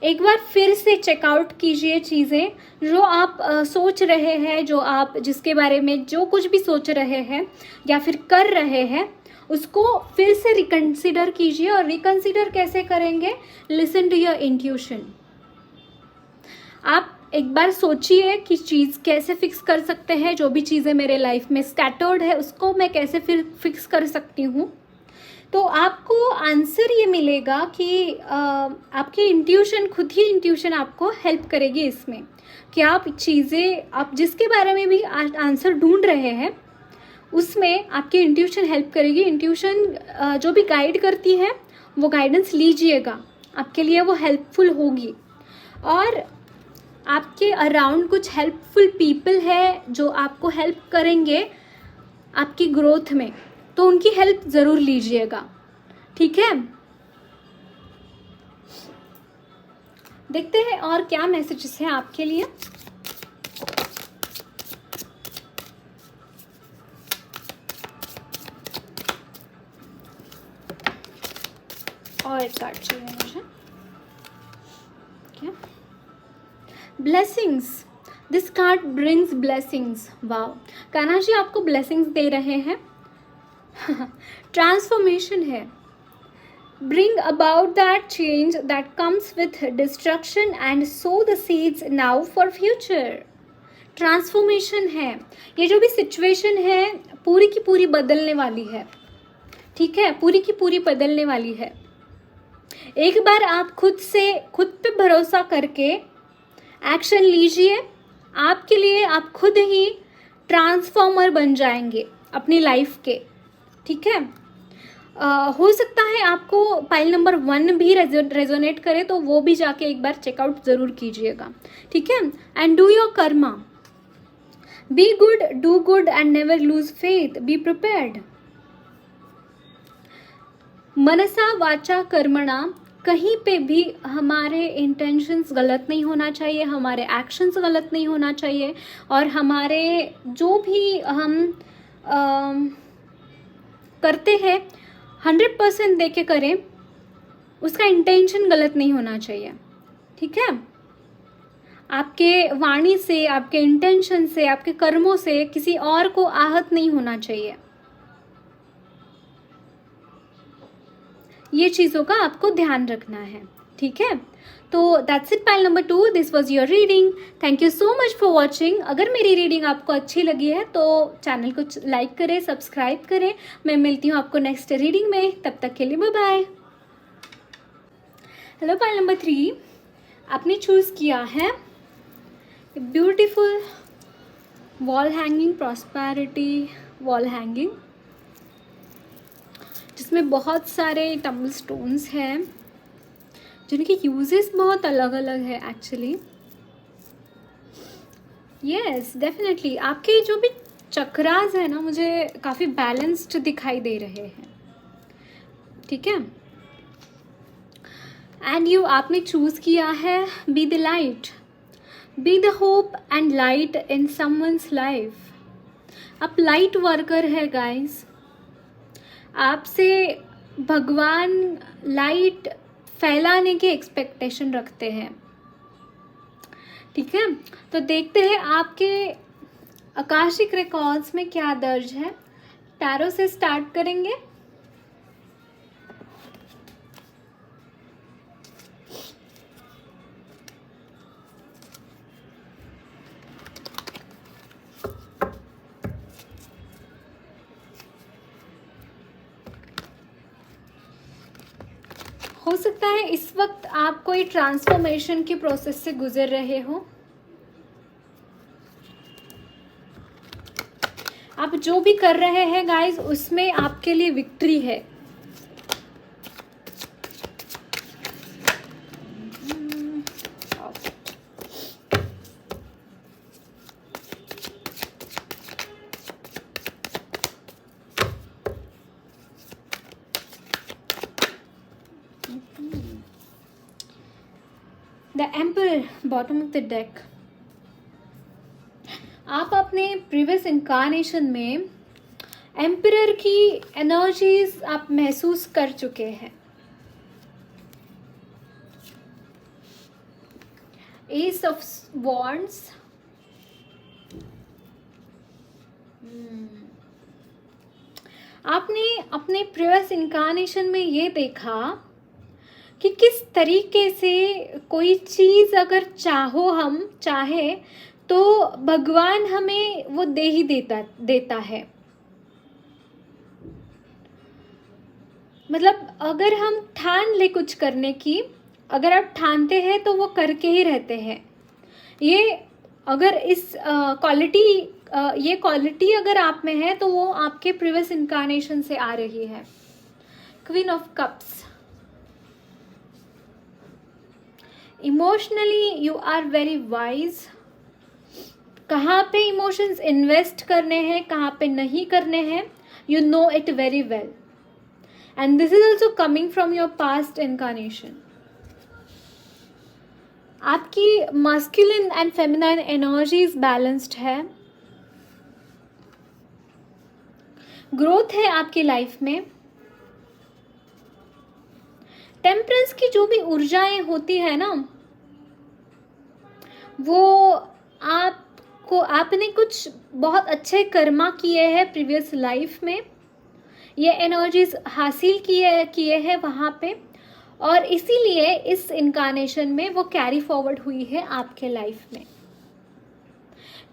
एक बार फिर से चेकआउट कीजिए चीज़ें जो आप सोच रहे हैं, जो आप जिसके बारे में जो कुछ भी सोच रहे हैं या फिर कर रहे हैं उसको फिर से रिकंसिडर कीजिए। और रिकंसिडर कैसे करेंगे, लिसन टू योर इंट्यूशन। आप एक बार सोचिए कि चीज़ कैसे फिक्स कर सकते हैं, जो भी चीज़ें मेरे लाइफ में स्कैटर्ड है उसको मैं कैसे फिर फिक्स कर सकती हूँ। तो आपको आंसर ये मिलेगा कि आपकी इंट्यूशन, खुद ही इंट्यूशन आपको हेल्प करेगी इसमें कि आप चीज़ें, आप जिसके बारे में भी आंसर ढूंढ रहे हैं उसमें आपकी इंट्यूशन हेल्प करेगी। इंट्यूशन जो भी गाइड करती है वो गाइडेंस लीजिएगा, आपके लिए वो हेल्पफुल होगी। और आपके अराउंड कुछ हेल्पफुल पीपल है जो आपको हेल्प करेंगे आपकी ग्रोथ में, तो उनकी हेल्प ज़रूर लीजिएगा, ठीक है। देखते हैं और क्या मैसेजेस हैं आपके लिए। और एक कार्ड चाहिए मुझे, क्या। Blessings, this card brings blessings. Wow, Kanha ji आपको ब्लेसिंग्स दे रहे हैं। ट्रांसफॉर्मेशन है, bring about that change that comes with destruction and sow the seeds now for future. Transformation है, ये जो भी सिचुएशन है पूरी की पूरी बदलने वाली है, ठीक है, पूरी की पूरी बदलने वाली है। एक बार आप खुद पे भरोसा करके एक्शन लीजिए, आपके लिए आप खुद ही ट्रांसफॉर्मर बन जाएंगे अपनी लाइफ के, ठीक है। हो सकता है आपको पाइल नंबर 1 भी रेजोनेट करे, तो वो भी जाके एक बार चेकआउट ज़रूर कीजिएगा, ठीक है। And do your karma, be good, do good and never lose faith, be prepared. मनसा वाचा कर्मणा, कहीं पे भी हमारे इंटेंशंस गलत नहीं होना चाहिए, हमारे एक्शंस गलत नहीं होना चाहिए, और हमारे जो भी हम करते हैं 100% दे के करें, उसका इंटेंशन गलत नहीं होना चाहिए, ठीक है। आपके वाणी से, आपके इंटेंशन से, आपके कर्मों से किसी और को आहत नहीं होना चाहिए। ये चीज़ों का आपको ध्यान रखना है, ठीक है। तो that's it, pile number 2, this was your reading. Thank you so much for watching. अगर मेरी रीडिंग आपको अच्छी लगी है तो चैनल को लाइक करें, सब्सक्राइब करें। मैं मिलती हूँ आपको नेक्स्ट रीडिंग में, तब तक के लिए bye bye. Hello, pile number 3, आपने चूज़ किया है beautiful wall hanging, prosperity wall hanging, जिसमें बहुत सारे टम्बल स्टोन्स हैं जिनके यूजेस बहुत अलग अलग है एक्चुअली। यस, डेफिनेटली आपके जो भी चक्रास है ना, मुझे काफ़ी बैलेंस्ड दिखाई दे रहे हैं, ठीक है। एंड यू, आपने चूज़ किया है be the light, be the hope and light in someone's life. आप लाइट वर्कर है गाइस, आपसे भगवान लाइट फैलाने की एक्सपेक्टेशन रखते हैं, ठीक है। तो देखते हैं आपके आकाशिक रिकॉर्ड्स में क्या दर्ज है। टैरो से स्टार्ट करेंगे। हो सकता है इस वक्त आप कोई ट्रांसफॉर्मेशन की प्रोसेस से गुजर रहे हो। आप जो भी कर रहे हैं गाइस, उसमें आपके लिए विक्ट्री है। The emperor, bottom of the deck. आप अपने प्रीवियस इनकारनेशन में एम्परर की एनर्जीज आप महसूस कर चुके हैं। एस ऑफ वॉन्ड्स, आपने अपने प्रीवियस इनकारनेशन में ये देखा कि किस तरीके से कोई चीज़ अगर हम चाहे तो भगवान हमें वो दे ही देता है। मतलब अगर हम ठान ले कुछ करने की, अगर आप ठानते हैं तो वो करके ही रहते हैं। ये अगर इस ये क्वालिटी अगर आप में है तो वो आपके प्रीवियस इनकारनेशन से आ रही है। Queen of cups, emotionally you are very wise. कहाँ पे इमोशंस इन्वेस्ट करने हैं, कहाँ पे नहीं करने हैं, you know it very well, and this is also coming from your past incarnation. आपकी masculine and feminine energies balanced है, ग्रोथ है आपकी लाइफ में। टेम्परेंस की जो भी ऊर्जाएं होती है ना, वो आपने कुछ बहुत अच्छे कर्मा किए हैं प्रीवियस लाइफ में, ये एनर्जीज हासिल किए हैं वहाँ पे, और इसीलिए इस इनकारनेशन में वो कैरी फॉरवर्ड हुई है आपके लाइफ में।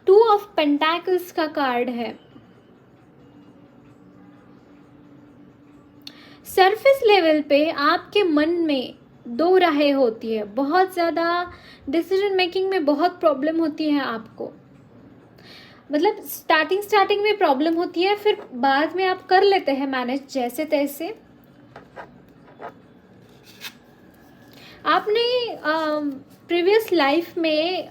2 ऑफ पेंटाकल्स का कार्ड है। सरफेस लेवल पे आपके मन में 2 राहें होती है, बहुत ज़्यादा डिसीजन मेकिंग में बहुत प्रॉब्लम होती है आपको। मतलब स्टार्टिंग में प्रॉब्लम होती है, फिर बाद में आप कर लेते हैं मैनेज जैसे तैसे, आपने प्रीवियस लाइफ में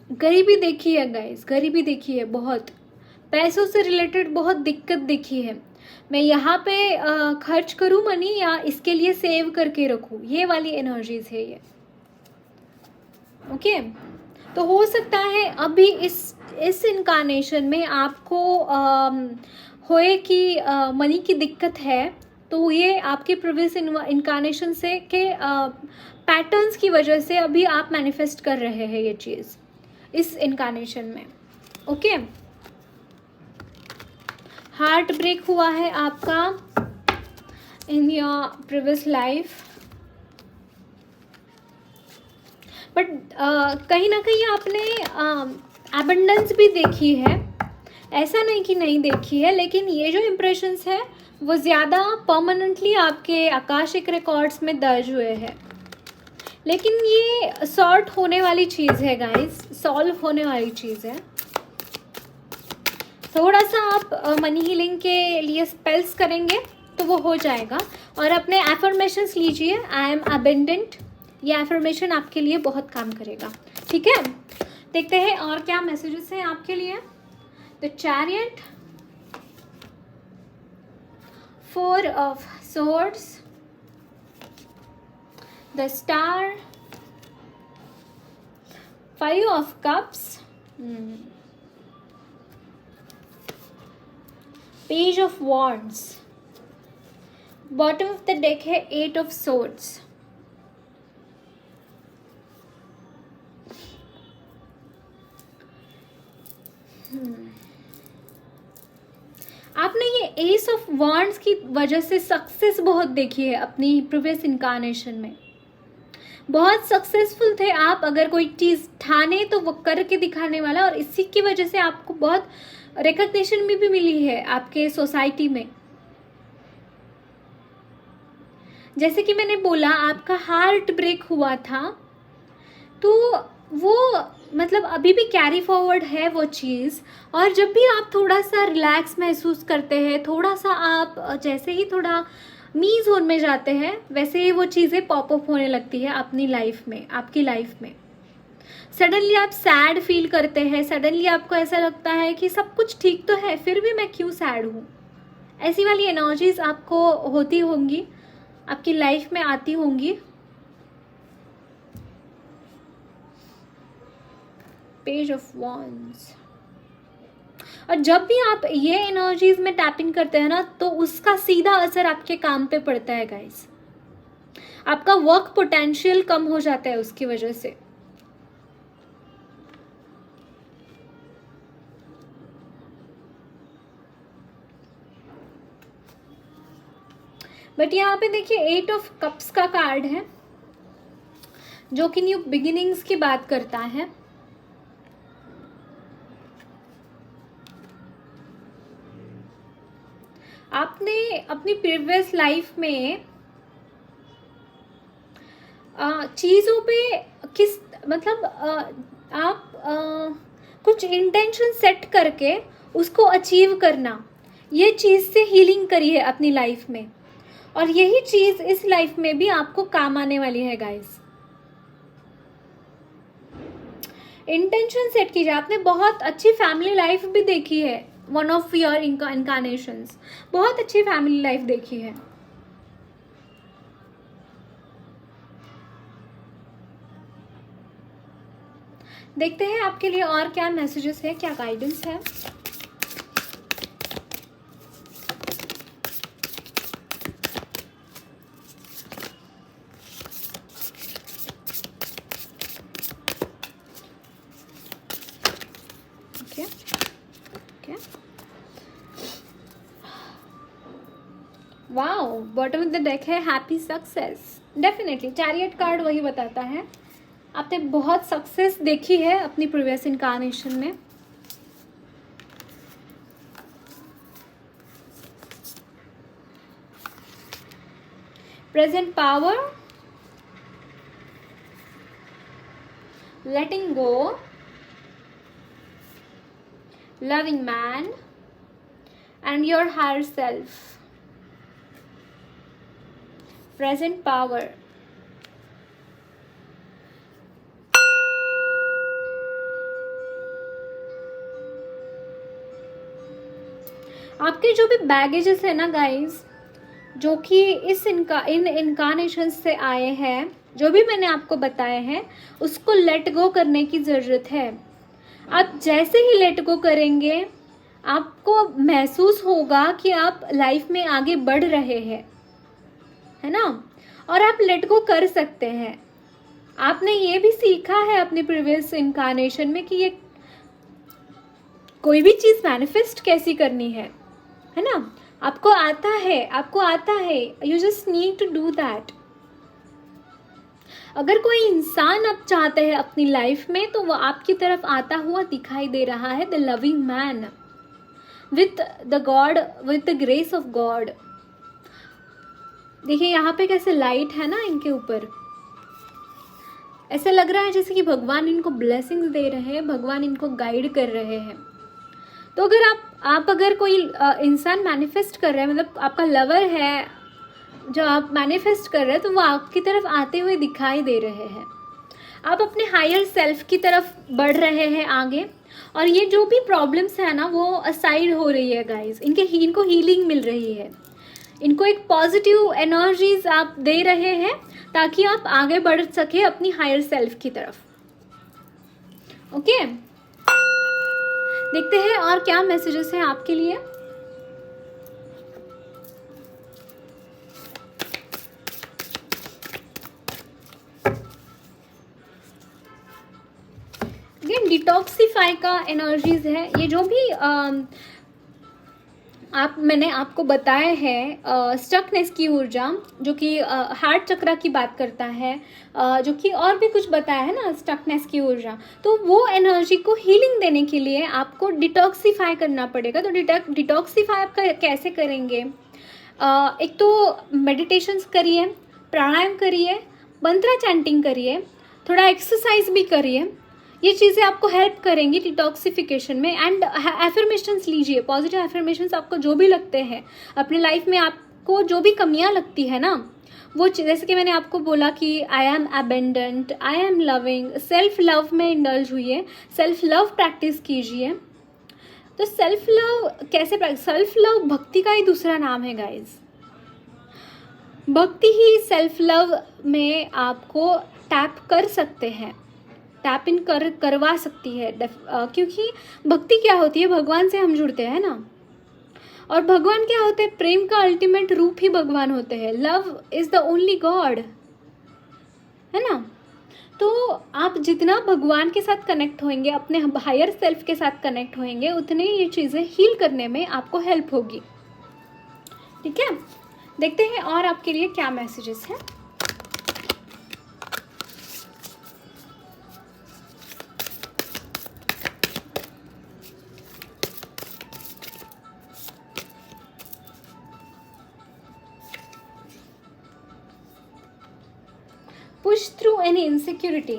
गरीबी देखी है गाइस, गरीबी देखी है, बहुत पैसों से रिलेटेड बहुत दिक्कत देखी है। मैं यहाँ पे खर्च करूँ मनी या इसके लिए सेव करके रखूँ, ये वाली एनर्जीज है ये। ओके, तो हो सकता है अभी इस इनकारनेशन में आपको होए कि मनी की दिक्कत है, तो ये आपके प्रीवियस इनकारनेशन से के पैटर्न्स की वजह से अभी आप मैनिफेस्ट कर रहे हैं ये चीज़ इस इनकारनेशन में। ओके, हार्ट ब्रेक हुआ है आपका in your previous life, but कहीं ना कहीं आपने एबंडेंस भी देखी है, ऐसा नहीं कि नहीं देखी है, लेकिन ये जो इम्प्रेशंस है वो ज़्यादा परमानेंटली आपके आकाशिक रिकॉर्ड्स में दर्ज हुए हैं। लेकिन ये सॉर्ट होने वाली चीज़ है गाइस, सॉल्व होने वाली चीज़ है। थोड़ा सा आप मनी हीलिंग के लिए स्पेल्स करेंगे तो वो हो जाएगा। और अपने एफर्मेशंस लीजिए, आई एम अबेंडेंट, ये एफर्मेशन आपके लिए बहुत काम करेगा। ठीक है, देखते हैं और क्या मैसेजेस हैं आपके लिए। The chariot, 4 of swords, the star, 5 of cups, page of wands, bottom of the deck है 8 ऑफ सोर्ड्स। आपने ये एस ऑफ वॉन्ड्स की वजह से सक्सेस बहुत देखी है अपनी प्रीवियस इनकारनेशन में, बहुत सक्सेसफुल थे आप। अगर कोई चीज़ ठाने तो वो करके दिखाने वाला, और इसी की वजह से आपको बहुत रिकग्निशन भी मिली है आपके सोसाइटी में। जैसे कि मैंने बोला आपका हार्ट ब्रेक हुआ था, तो वो मतलब अभी भी कैरी फॉरवर्ड है वो चीज़। और जब भी आप थोड़ा सा रिलैक्स महसूस करते हैं, थोड़ा सा आप जैसे ही थोड़ा मी जोन में जाते हैं, वैसे ही वो चीज़ें पॉपअप होने लगती है अपनी लाइफ में, आपकी लाइफ में। सडनली आप सैड फील करते हैं, सडनली आपको ऐसा लगता है कि सब कुछ ठीक तो है फिर भी मैं क्यों सैड हूँ। ऐसी वाली एनर्जीज आपको होती होंगी, आपकी लाइफ में आती होंगी। पेज ऑफ वॉन्ड्स, और जब भी आप ये एनर्जीज में टैपिंग करते हैं ना, तो उसका सीधा असर आपके काम पे पड़ता है गाइस। आपका वर्क पोटेंशियल कम हो जाता है उसकी वजह से। बट यहाँ पे देखिए 8 ऑफ कप्स का कार्ड है, जो कि न्यू बिगिनिंग्स की बात करता है। आपने अपनी प्रीवियस लाइफ में चीज़ों पे किस मतलब आप कुछ इंटेंशन सेट करके उसको अचीव करना, ये चीज़ से हीलिंग करी है अपनी लाइफ में, और यही चीज़ इस लाइफ में भी आपको काम आने वाली है गाइस। इंटेंशन सेट कीजिए। आपने बहुत अच्छी फैमिली लाइफ भी देखी है, वन ऑफ योर इनकारनेशंस, बहुत अच्छी फैमिली लाइफ देखी है। देखते हैं आपके लिए और क्या मैसेजेस है, क्या गाइडेंस है। Okay okay, wow, bottom of the deck है happy success. Definitely chariot card वही बताता है, आपने बहुत सक्सेस देखी है अपनी प्रीवियस इनकारनेशन में। Present power, letting go, loving man, and your higher self. Present power. आपके जो भी बैगेजेस है ना गाइस, जो कि इन इनकारनेशन से आए हैं, जो भी मैंने आपको बताए हैं, उसको लेट गो करने की ज़रूरत है। आप जैसे ही लेट गो करेंगे, आपको महसूस होगा कि आप लाइफ में आगे बढ़ रहे हैं, है ना। और आप लेट गो कर सकते हैं। आपने ये भी सीखा है अपने प्रीवियस इनकारनेशन में कि ये कोई भी चीज़ मैनिफेस्ट कैसी करनी है ना। आपको आता है, you just need to do that. अगर कोई इंसान आप चाहते हैं अपनी लाइफ में, तो वो आपकी तरफ आता हुआ दिखाई दे रहा है, the loving man with the God, with the grace of God. देखिए यहाँ पे कैसे लाइट है ना इनके ऊपर, ऐसा लग रहा है जैसे कि भगवान इनको ब्लेसिंग्स दे रहे हैं, भगवान इनको गाइड कर रहे हैं। तो अगर आप अगर कोई इंसान मैनिफेस्ट कर रहे हैं, मतलब आपका लवर है जो आप मैनिफेस्ट कर रहे हैं, तो वो आपकी तरफ आते हुए दिखाई दे रहे हैं। आप अपने हायर सेल्फ की तरफ बढ़ रहे हैं आगे, और ये जो भी प्रॉब्लम्स है ना वो असाइड हो रही है गाइस। इनको हीलिंग मिल रही है, इनको एक पॉजिटिव एनर्जीज आप दे रहे हैं ताकि आप आगे बढ़ सके अपनी हायर सेल्फ की तरफ। ओके, देखते हैं और क्या मैसेजेस हैं आपके लिए। अगेन डिटॉक्सिफाई का एनर्जीज है। ये जो भी मैंने आपको बताया है, स्टकनेस की ऊर्जा, जो कि हार्ट चक्रा की बात करता है, जो कि और भी कुछ बताया है ना स्टकनेस की ऊर्जा, तो वो एनर्जी को हीलिंग देने के लिए आपको डिटॉक्सिफाई करना पड़ेगा। तो डिटॉक्सिफाई आप कैसे करेंगे? एक तो मेडिटेशंस करिए, प्राणायाम करिए, मंत्रा चैंटिंग करिए, थोड़ा एक्सरसाइज भी करिए। ये चीज़ें आपको हेल्प करेंगी डिटॉक्सिफिकेशन में। एंड एफर्मेशंस लीजिए, पॉजिटिव एफर्मेशंस। आपको जो भी लगते हैं अपने लाइफ में, आपको जो भी कमियां लगती है ना, वो जैसे कि मैंने आपको बोला कि I am abundant, I am loving, self love में इंडल्ज हुई, सेल्फ लव प्रैक्टिस कीजिए। तो सेल्फ लव कैसे? सेल्फ लव भक्ति का ही दूसरा नाम है गाइज। भक्ति ही सेल्फ लव में आपको टैप कर सकते हैं, टैप इन करवा सकती है। क्योंकि भक्ति क्या होती है? भगवान से हम जुड़ते हैं ना, और भगवान क्या होते हैं? प्रेम का अल्टीमेट रूप ही भगवान होते हैं। Love is the only God, है ना। तो आप जितना भगवान के साथ कनेक्ट होंगे, अपने हायर सेल्फ के साथ कनेक्ट होंगे, उतने ये चीज़ें हील करने में आपको हेल्प होगी। ठीक है, देखते हैं और आपके लिए क्या मैसेजेस हैं। Push through any insecurity.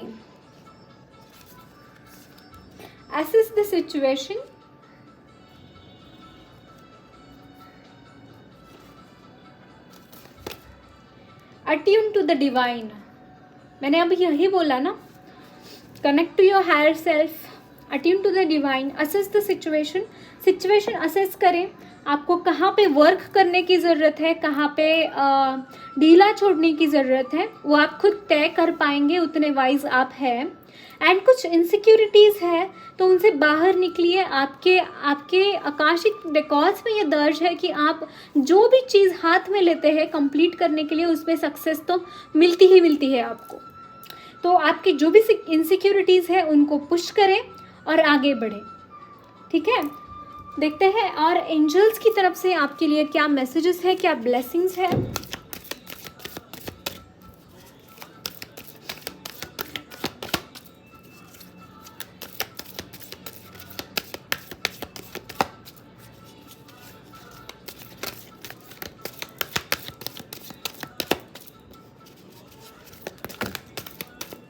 Assess the situation. Attune to the divine. मैंने अभी यही बोला ना, connect to your higher self, attune to the divine, assess the situation. Situation assess करें, आपको कहाँ पे वर्क करने की ज़रूरत है, कहाँ पे ढीला छोड़ने की ज़रूरत है, वो आप खुद तय कर पाएंगे, उतने वाइज आप हैं। एंड कुछ इनसिक्योरिटीज़ है तो उनसे बाहर निकलिए। आपके आकाशिक रिकॉर्ड्स में ये दर्ज है कि आप जो भी चीज़ हाथ में लेते हैं कंप्लीट करने के लिए, उसमें सक्सेस तो मिलती ही है आपको। तो आपकी जो भी इनसिक्योरिटीज़ है उनको पुश करें और आगे बढ़ें। ठीक है, देखते हैं और एंजल्स की तरफ से आपके लिए क्या मैसेजेस है, क्या ब्लेसिंग्स है।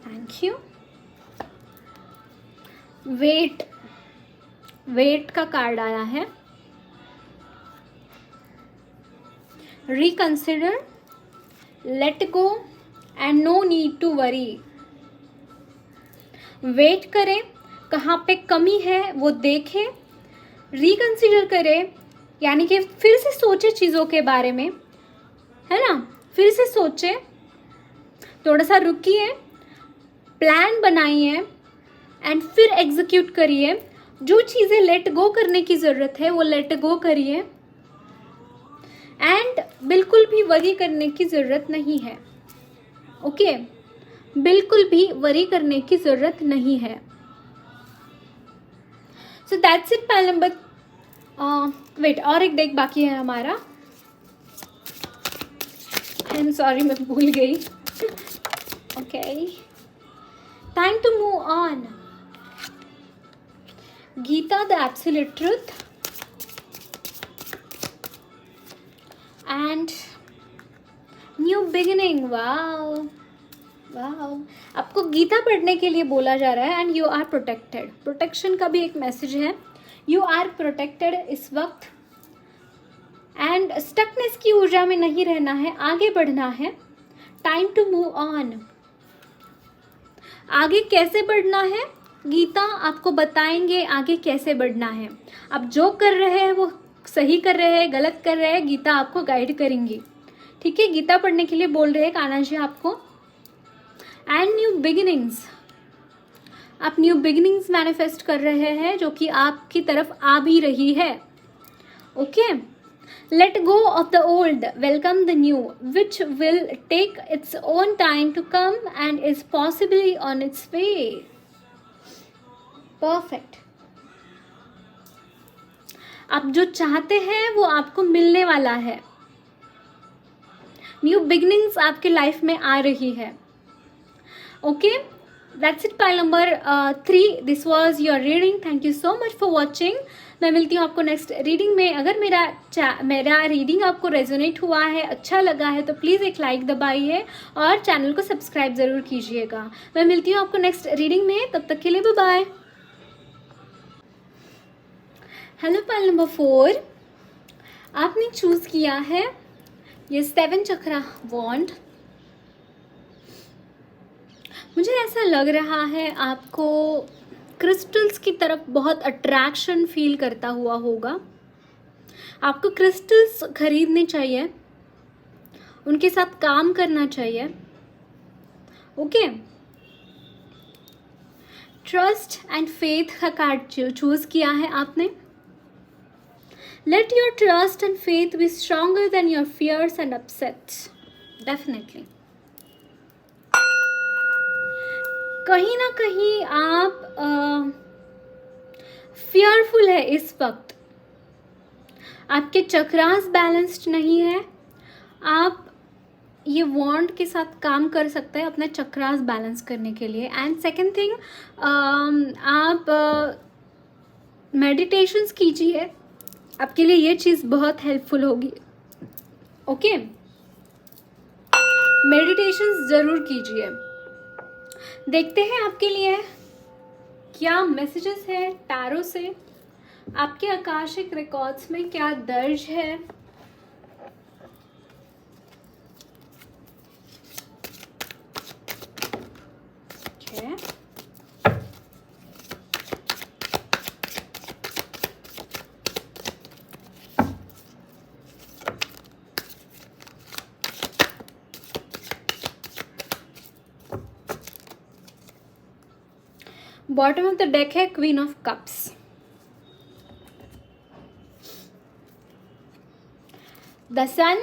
Thank you. वेट का कार्ड आया है। reconsider, let go and no need to worry. Wait करें, कहाँ पे कमी है वो देखें, रिकंसिडर करें, यानी कि फिर से सोचे चीज़ों के बारे में, है ना, फिर से सोचे, थोड़ा सा रुकिए, प्लान बनाइए एंड फिर एग्जीक्यूट करिए। जो चीज़ें लेट गो करने की ज़रूरत है वो लेट गो करिए एंड बिल्कुल भी वरी करने की ज़रूरत नहीं है। ओके, बिल्कुल भी वरी करने की ज़रूरत नहीं है। So that's it. पहले नंबर वेट, और एक डेक बाकी है हमारा। आई एम सॉरी, मैं भूल गई। Okay, time to move on. Gita the absolute truth and new beginning. Wow wow, आपको गीता पढ़ने के लिए बोला जा रहा है and you are protected. Protection का भी एक मैसेज है, यू आर प्रोटेक्टेड इस वक्त एंड स्टकनेस की ऊर्जा में नहीं रहना है, आगे बढ़ना है। Time to move on. आगे कैसे बढ़ना है, गीता आपको बताएंगे आगे कैसे बढ़ना है। आप जो कर रहे हैं वो सही कर रहे हैं, गलत कर रहे हैं, गीता आपको गाइड करेंगी। ठीक है, गीता पढ़ने के लिए बोल रहे हैं कान्हा जी आपको। एंड न्यू बिगिनिंग्स, आप न्यू बिगिनिंग्स मैनिफेस्ट कर रहे हैं जो कि आपकी तरफ आ भी रही है। Okay, let go of the old, welcome the new which will take its own time to come and is possibly on its way. Perfect. आप जो चाहते हैं वो आपको मिलने वाला है। न्यू बिगिनिंग्स आपके लाइफ में आ रही है। Okay, that's it. Pile number 3, this was your reading. Thank you so much for watching. मैं मिलती हूँ आपको नेक्स्ट रीडिंग में। अगर मेरा रीडिंग आपको रेजोनेट हुआ है, अच्छा लगा है, तो प्लीज़ एक लाइक दबाइए और चैनल को सब्सक्राइब ज़रूर कीजिएगा। मैं मिलती हूँ आपको नेक्स्ट रीडिंग में, तब तक के लिए bye bye. Hello pile number 4, आपने चूज़ किया है ये 7 चक्रा वॉन्ड। मुझे ऐसा लग रहा है आपको क्रिस्टल्स की तरफ बहुत अट्रैक्शन फील करता हुआ होगा। आपको क्रिस्टल्स खरीदने चाहिए, उनके साथ काम करना चाहिए। ओके, ट्रस्ट एंड फेथ का कार्ड चूज किया है आपने। Let your trust and faith be stronger than your fears and upsets. Definitely कहीं ना कहीं आप फियरफुल है इस वक्त। आपके चक्रास बैलेंस्ड नहीं है। आप ये वॉन्ड के साथ काम कर सकते हैं अपने चक्रास बैलेंस करने के लिए। एंड सेकंड थिंग, आप मेडिटेशंस कीजिए, आपके लिए ये चीज़ बहुत हेल्पफुल होगी। ओके, मेडिटेशंस ज़रूर कीजिए। देखते हैं आपके लिए क्या मैसेजेस है टैरो से, आपके आकाशिक रिकॉर्ड्स में क्या दर्ज है। okay. Bottom of the deck है queen of cups. The sun,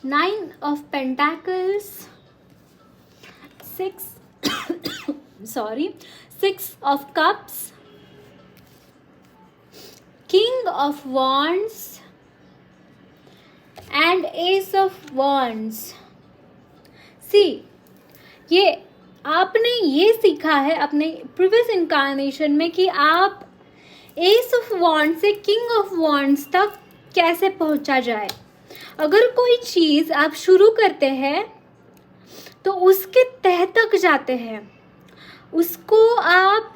9 of Pentacles, 6 of Cups, King of Wands and Ace of Wands। See, ये आपने ये सीखा है अपने प्रीवियस इनकारनेशन में कि आप एस ऑफ वॉन्ड से किंग ऑफ वॉन्ड्स तक कैसे पहुंचा जाए। अगर कोई चीज़ आप शुरू करते हैं तो उसके तह तक जाते हैं, उसको आप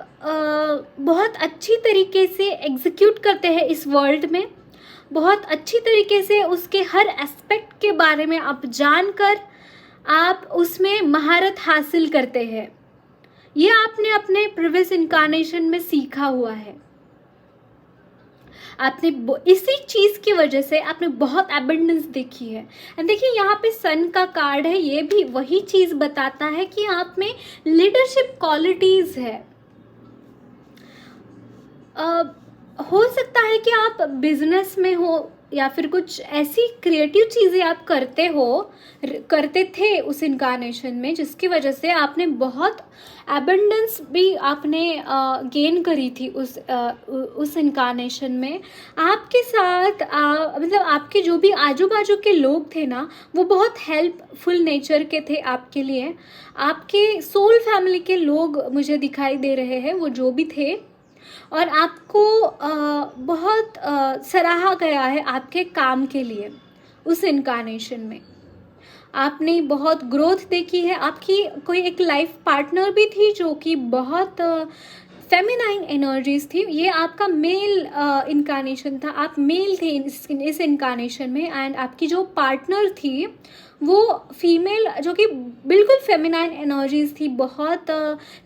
बहुत अच्छी तरीके से एग्जीक्यूट करते हैं इस वर्ल्ड में, बहुत अच्छी तरीके से उसके हर एस्पेक्ट के बारे में आप जानकर आप उसमें महारत हासिल करते हैं। ये आपने अपने प्रीवियस इनकारनेशन में सीखा हुआ है। आपने इसी चीज़ की वजह से आपने बहुत एबंडेंस देखी है। एंड देखिए यहाँ पे सन का कार्ड है, ये भी वही चीज़ बताता है कि आप में लीडरशिप क्वालिटीज़ है। हो सकता है कि आप बिजनेस में हो या फिर कुछ ऐसी क्रिएटिव चीज़ें आप करते थे उस इनकारनेशन में, जिसकी वजह से आपने बहुत एबंडेंस भी आपने गेन करी थी उस इनकारनेशन में। आपके साथ मतलब आपके जो भी आजू बाजू के लोग थे ना, वो बहुत हेल्पफुल नेचर के थे आपके लिए। आपके सोल फैमिली के लोग मुझे दिखाई दे रहे हैं, वो जो भी थे, और आपको बहुत सराहा गया है आपके काम के लिए। उस इनकारनेशन में आपने बहुत ग्रोथ देखी है। आपकी कोई एक लाइफ पार्टनर भी थी जो कि बहुत फेमिनाइन एनर्जीज थी। ये आपका मेल इनकारनेशन था, आप मेल थे इस इनकारनेशन में। एंड आपकी जो पार्टनर थी वो फीमेल, जो कि बिल्कुल फेमिनाइन एनर्जीज थी, बहुत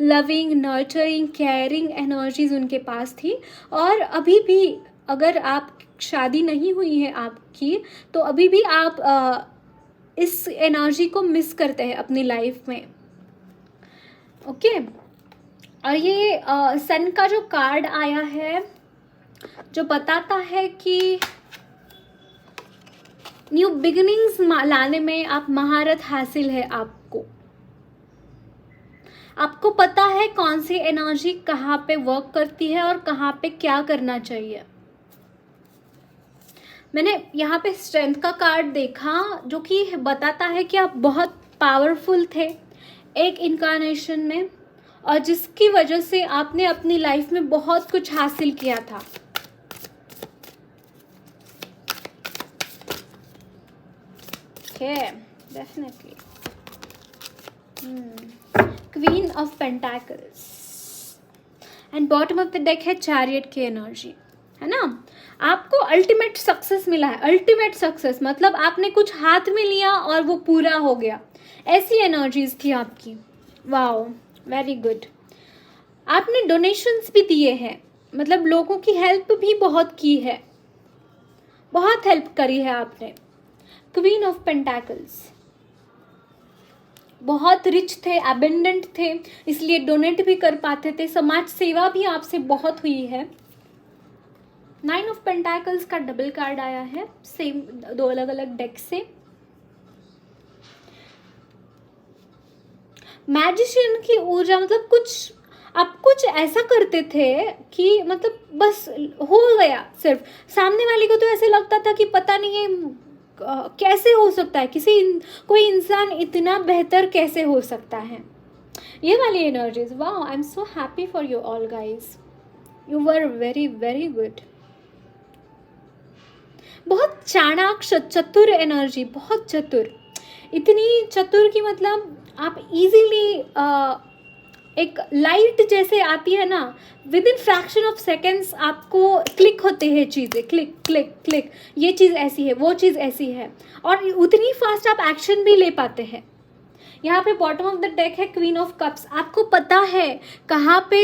लविंग, नर्चरिंग, केयरिंग एनर्जीज उनके पास थी। और अभी भी अगर आप शादी नहीं हुई है आपकी, तो अभी भी आप इस एनर्जी को मिस करते हैं अपनी लाइफ में। ओके और ये सन का जो कार्ड आया है जो बताता है कि न्यू बिगिनिंग्स लाने में आप महारत हासिल है आपको पता है कौन सी एनर्जी कहाँ पे वर्क करती है और कहाँ पे क्या करना चाहिए। मैंने यहाँ पे स्ट्रेंथ का कार्ड देखा जो कि बताता है कि आप बहुत पावरफुल थे एक इनकारनेशन में, और जिसकी वजह से आपने अपनी लाइफ में बहुत कुछ हासिल किया था। Definitely queen of pentacles and bottom of the deck है चैरियट की एनर्जी, है ना। आपको अल्टीमेट सक्सेस मिला है। अल्टीमेट सक्सेस मतलब आपने कुछ हाथ में लिया और वो पूरा हो गया, ऐसी एनर्जीज थी आपकी। Wow, very good. आपने डोनेशंस भी दिए हैं, मतलब लोगों की हेल्प भी बहुत की है, बहुत हेल्प करी है आपने। क्वीन ऑफ पेंटाकल्स, बहुत रिच थे, एबेंडेंट थे, इसलिए डोनेट भी कर पाते थे। समाज सेवा भी आपसे बहुत हुई है। 9 ऑफ पेंटाकल्स का डबल कार्ड आया है, सेम 2 अलग अलग डेक से। मैजिशियन की ऊर्जा, मतलब आप कुछ ऐसा करते थे कि मतलब बस हो गया। सिर्फ सामने वाले को तो ऐसे लगता था कि पता नहीं है कैसे हो सकता है, कोई इंसान इतना बेहतर कैसे हो सकता है। ये वाली energies, wow, I am so happy for you all guys, you were very very good. बहुत चाणाक्ष चतुर एनर्जी, बहुत चतुर, इतनी चतुर कि मतलब आप इजीली एक लाइट जैसे आती है ना, with in fraction of seconds आपको क्लिक होते हैं चीज़ें, क्लिक क्लिक क्लिक, ये चीज़ ऐसी है, वो चीज़ ऐसी है, और उतनी फास्ट आप एक्शन भी ले पाते हैं। यहाँ पे बॉटम ऑफ द डेक है क्वीन ऑफ कप्स। आपको पता है कहाँ पे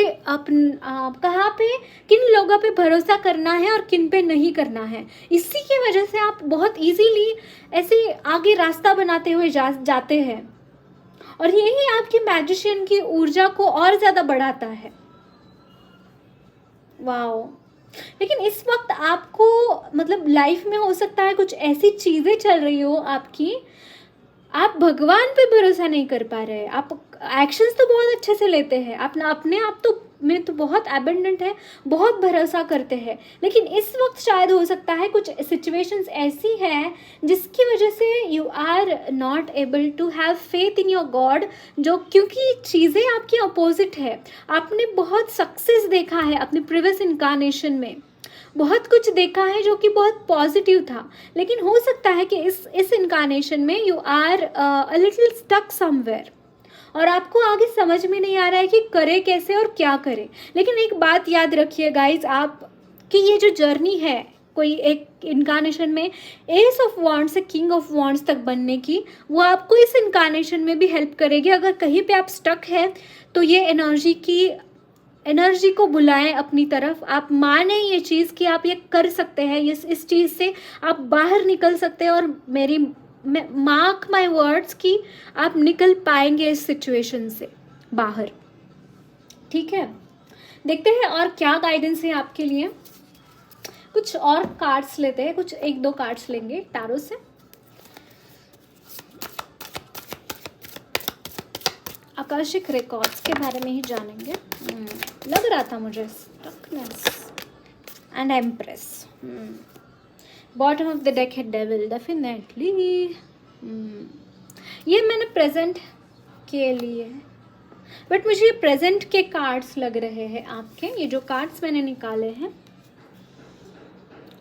किन लोगों पे भरोसा करना है और किन पे नहीं करना है। इसी की वजह से आप बहुत इजीली ऐसे आगे रास्ता बनाते हुए जाते हैं, और यही आपकी मैजिशियन की ऊर्जा को और ज़्यादा बढ़ाता है। वाओ, लेकिन इस वक्त आपको मतलब लाइफ में हो सकता है कुछ ऐसी चीज़ें चल रही हो आपकी, आप भगवान पे भरोसा नहीं कर पा रहे। आप एक्शंस तो बहुत अच्छे से लेते हैं, अपने आप तो में तो बहुत एबंडेंट है, बहुत भरोसा करते हैं, लेकिन इस वक्त शायद हो सकता है कुछ सिचुएशंस ऐसी हैं जिसकी वजह से you are not able to have faith in your God, जो क्योंकि चीज़ें आपकी अपोजिट है। आपने बहुत सक्सेस देखा है अपने प्रीवियस इनकारनेशन में, बहुत कुछ देखा है जो कि बहुत पॉजिटिव था, लेकिन हो सकता है कि इस इनकारनेशन में you are a little stuck somewhere, और आपको आगे समझ में नहीं आ रहा है कि करे कैसे और क्या करे। लेकिन एक बात याद रखिए गाइज, आप कि ये जो जर्नी है कोई एक इनकारनेशन में एस ऑफ वॉन्ड्स से किंग ऑफ वॉन्ड्स तक बनने की, वो आपको इस इनकारनेशन में भी हेल्प करेगी। अगर कहीं पे आप स्टक है तो ये एनर्जी को बुलाएं अपनी तरफ। आप माने ये चीज़ कि आप ये कर सकते हैं, इस चीज़ से आप बाहर निकल सकते हैं, और मार्क माई वर्ड्स कि आप निकल पाएंगे इस सिचुएशन से बाहर। ठीक है, देखते हैं और क्या गाइडेंस है आपके लिए। कुछ और कार्ड्स लेते हैं, कुछ 1-2 कार्ड्स लेंगे टैरो से। आकाशिक रिकॉर्ड्स के बारे में ही जानेंगे। लग रहा था मुझे stuckness and empress. Bottom of the deck है डेविल, डेफिनेटली। ये मैंने प्रेजेंट के लिए, बट मुझे ये प्रेजेंट के कार्ड्स लग रहे हैं आपके। ये जो कार्ड्स मैंने निकाले हैं,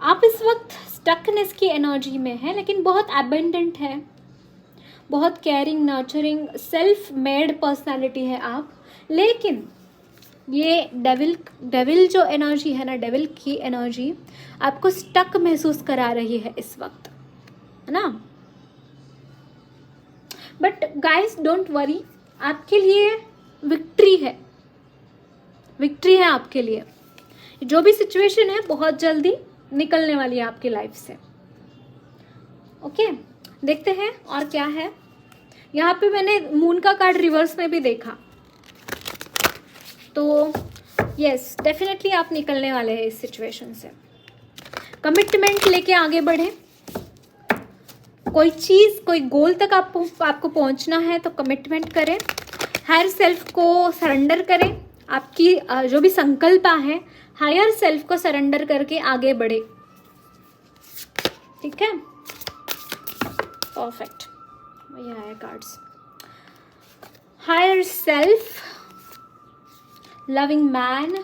आप इस वक्त स्टकनेस की एनर्जी में है, लेकिन बहुत एबंडेंट है, बहुत caring, nurturing, self made personality है आप। लेकिन ये डेविल जो एनर्जी है ना, डेविल की एनर्जी आपको स्टक महसूस करा रही है इस वक्त, है ना। बट गाइस डोंट वरी, आपके लिए विक्ट्री है, विक्ट्री है आपके लिए। जो भी सिचुएशन है बहुत जल्दी निकलने वाली है आपकी लाइफ से। ओके, देखते हैं और क्या है। यहाँ पे मैंने मून का कार्ड रिवर्स में भी देखा, तो यस डेफिनेटली आप निकलने वाले हैं इस सिचुएशन से। कमिटमेंट लेके आगे बढ़े, कोई चीज़, कोई गोल तक आपको पहुंचना है तो कमिटमेंट करें, हायर सेल्फ को सरेंडर करें। आपकी जो भी संकल्प है, हायर सेल्फ को सरेंडर करके आगे बढ़े। ठीक है, परफेक्ट। वही आया cards. Higher self, loving man,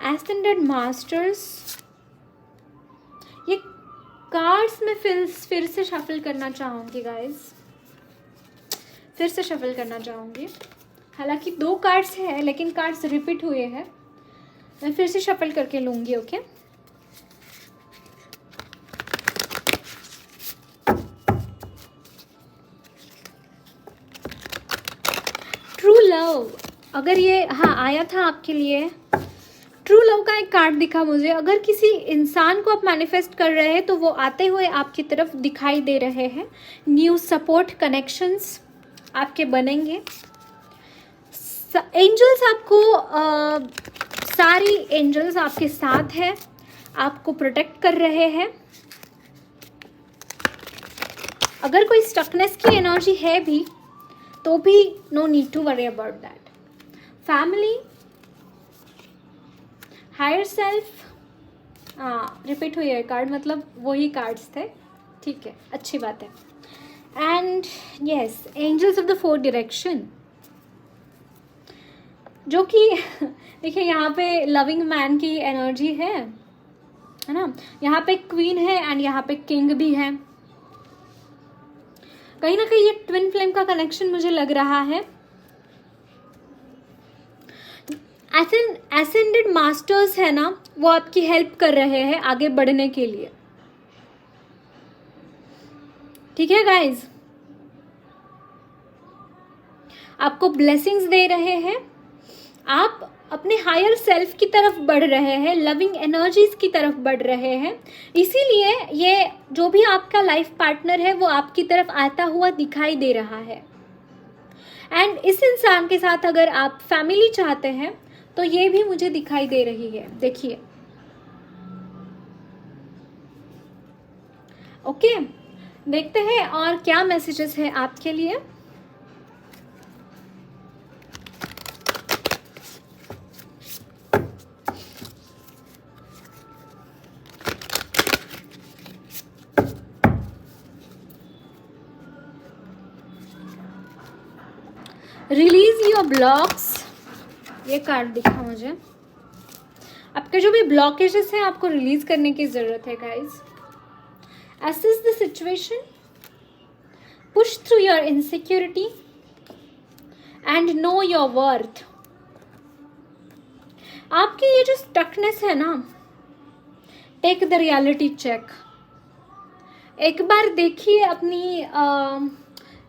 ascended masters. ये कार्ड्स में फिर से शफल करना चाहूँगी गाइस, फिर से शफल करना चाहूँगी। हालांकि 2 कार्ड्स हैं, लेकिन कार्ड्स रिपीट हुए हैं। मैं फिर से शफल करके लूँगी। ओके, ट्रू लव, अगर ये आया था आपके लिए, ट्रू लव का एक कार्ड दिखा मुझे। अगर किसी इंसान को आप मैनिफेस्ट कर रहे हैं तो वो आते हुए आपकी तरफ दिखाई दे रहे हैं। न्यू सपोर्ट कनेक्शंस आपके बनेंगे। एंजल्स आपको सारी एंजल्स आपके साथ है, आपको प्रोटेक्ट कर रहे हैं। अगर कोई स्टकनेस की एनर्जी है भी तो भी no need to worry about that. Family, higher self, repeat हुई है कार्ड, मतलब वही कार्ड्स थे। ठीक है, अच्छी बात है। And yes, angels of the 4 direction, जो कि देखिए यहाँ पे लविंग मैन की एनर्जी है ना। यहाँ पे क्वीन है एंड यहाँ पे किंग भी है। कहीं ना कहीं ये ट्विन फ्लेम का कनेक्शन मुझे लग रहा है। एसेंडेड मास्टर्स है ना, वो आपकी हेल्प कर रहे हैं आगे बढ़ने के लिए। ठीक है गाइज, आपको ब्लेसिंग्स दे रहे हैं, आप अपने हायर सेल्फ की तरफ बढ़ रहे हैं, लविंग एनर्जीज की तरफ बढ़ रहे हैं। इसीलिए ये जो भी आपका लाइफ पार्टनर है वो आपकी तरफ आता हुआ दिखाई दे रहा है। एंड इस इंसान के साथ अगर आप फैमिली चाहते हैं तो ये भी मुझे दिखाई दे रही है। देखिए, ओके, देखते हैं और क्या मैसेजेस है आपके लिए। रिलीज योर ब्लॉक्स, ये कार्ड दिखा मुझे। आपके जो भी ब्लॉकेजेस हैं आपको रिलीज करने की जरूरत है guys. Assess the situation, push through your insecurity and no your worth. आपकी ये जो स्टकनेस है ना, टेक द रियलिटी चेक। एक बार देखिए अपनी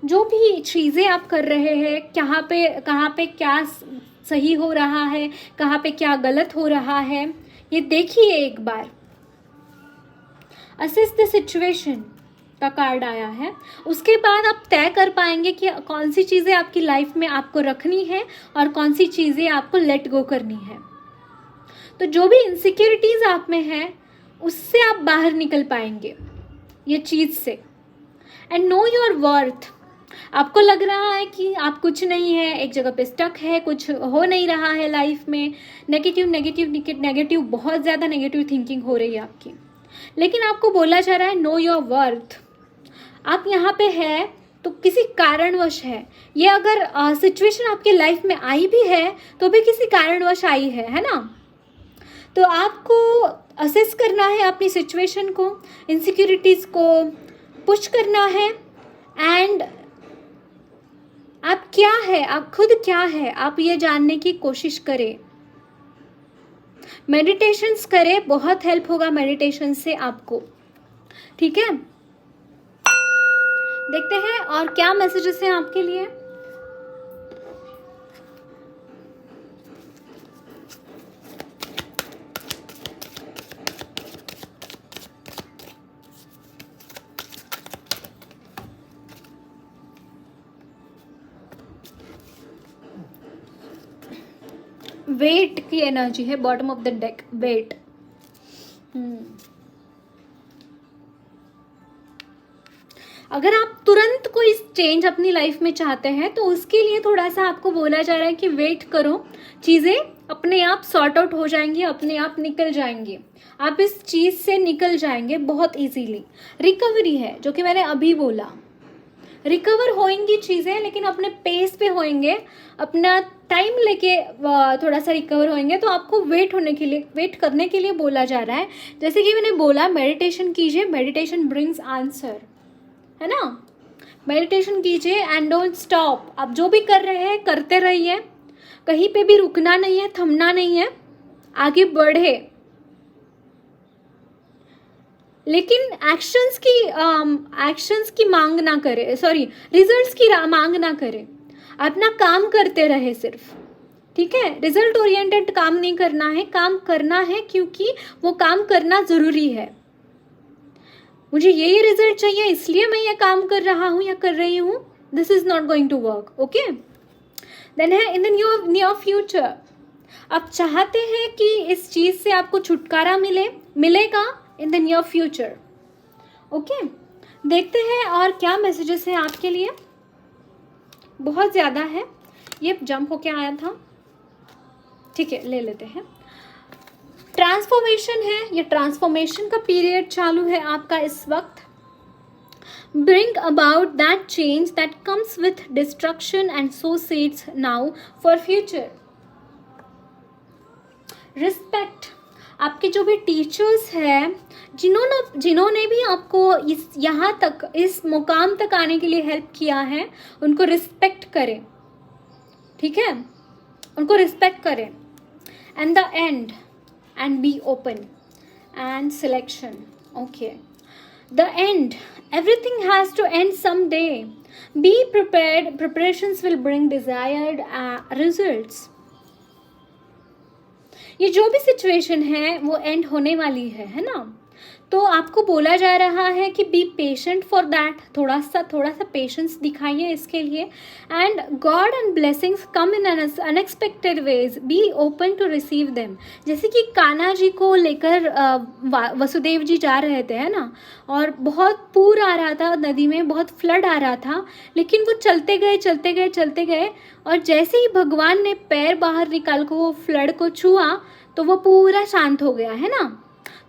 जो भी चीज़ें आप कर रहे हैं, कहाँ पे क्या सही हो रहा है, कहाँ पे क्या गलत हो रहा है, ये देखिए एक बार। असेस द सिचुएशन का कार्ड आया है। उसके बाद आप तय कर पाएंगे कि कौन सी चीज़ें आपकी लाइफ में आपको रखनी है और कौन सी चीज़ें आपको लेट गो करनी है। तो जो भी इनसिक्योरिटीज़ आप में है उससे आप बाहर निकल पाएंगे ये चीज़ से। And no your worth. आपको लग रहा है कि आप कुछ नहीं है, एक जगह पे स्टक है, कुछ हो नहीं रहा है लाइफ में, नेगेटिव बहुत ज़्यादा नेगेटिव थिंकिंग हो रही है आपकी, लेकिन आपको बोला जा रहा है नो योर वर्थ। आप यहाँ पे है तो किसी कारणवश है। ये अगर सिचुएशन आपकी लाइफ में आई भी है तो भी किसी कारणवश आई है ना। तो आपको असेस करना है अपनी सिचुएशन को, इनसिक्योरिटीज़ को पुश करना है। एंड आप क्या है, आप खुद क्या है, आप ये जानने की कोशिश करें। मेडिटेशंस करें, बहुत हेल्प होगा मेडिटेशन से आपको। ठीक है, देखते हैं और क्या मैसेजेस हैं आपके लिए। वेट की एनर्जी है bottom of the deck, wait. अगर आप तुरंत कोई चेंज अपनी लाइफ में चाहते हैं तो उसके लिए थोड़ा सा आपको बोला जा रहा है कि वेट करो, चीज़ें अपने आप सॉर्ट आउट हो जाएंगी, अपने आप निकल जाएंगी, आप इस चीज़ से निकल जाएंगे बहुत इजीली। रिकवरी है जो कि मैंने अभी बोला, रिकवर होएंगी चीज़ें, लेकिन अपने पेस पे होएंगे, अपना टाइम लेके थोड़ा सा रिकवर होएंगे। तो आपको वेट करने के लिए बोला जा रहा है। जैसे कि मैंने बोला मेडिटेशन कीजिए, मेडिटेशन ब्रिंग्स आंसर, है ना। मेडिटेशन कीजिए एंड डोंट स्टॉप। आप जो भी कर रहे हैं करते रहिए, कहीं पे भी रुकना नहीं है, थमना नहीं है, आगे बढ़े। लेकिन एक्शंस की मांग ना करे, सॉरी रिजल्ट्स की मांग ना करे, अपना काम करते रहे सिर्फ। ठीक है, रिजल्ट ओरिएंटेड काम नहीं करना है, काम करना है क्योंकि वो काम करना जरूरी है। मुझे ये रिजल्ट चाहिए इसलिए मैं ये काम कर रहा हूँ या कर रही हूँ, this is not going to work. Okay, then है इन द नियर फ्यूचर। आप चाहते हैं कि इस चीज से आपको छुटकारा मिलेगा in the near future. Okay, देखते हैं और क्या मैसेजेस हैं आपके लिए। बहुत ज़्यादा है, ये जंप होके आया था। ठीक है, ले लेते हैं। ट्रांसफॉर्मेशन है, ये ट्रांसफॉर्मेशन का पीरियड चालू है आपका इस वक्त। Bring about that change that comes with destruction and so seeds now for future. Respect, आपके जो भी टीचर्स हैं, जिन्होंने भी आपको यहाँ तक, इस मुकाम तक आने के लिए हेल्प किया है, उनको रिस्पेक्ट करें। ठीक है, उनको रिस्पेक्ट करें। And the end and be open and selection. Okay, the end, everything has to end some day, be prepared, preparations will bring desired results. ये जो भी सिचुएशन है वो एंड होने वाली है ना। तो आपको बोला जा रहा है कि बी पेशेंट फॉर दैट, थोड़ा सा पेशेंस दिखाइए इसके लिए। And god and blessings come in unexpected ways, be open to receive them. जैसे कि कान्हा जी को लेकर वसुदेव जी जा रहे थे, है ना, और बहुत पूर आ रहा था नदी में, बहुत फ्लड आ रहा था, लेकिन वो चलते गए और जैसे ही भगवान ने पैर बाहर निकाल कर वो फ्लड को छुआ तो वो पूरा शांत हो गया, है ना।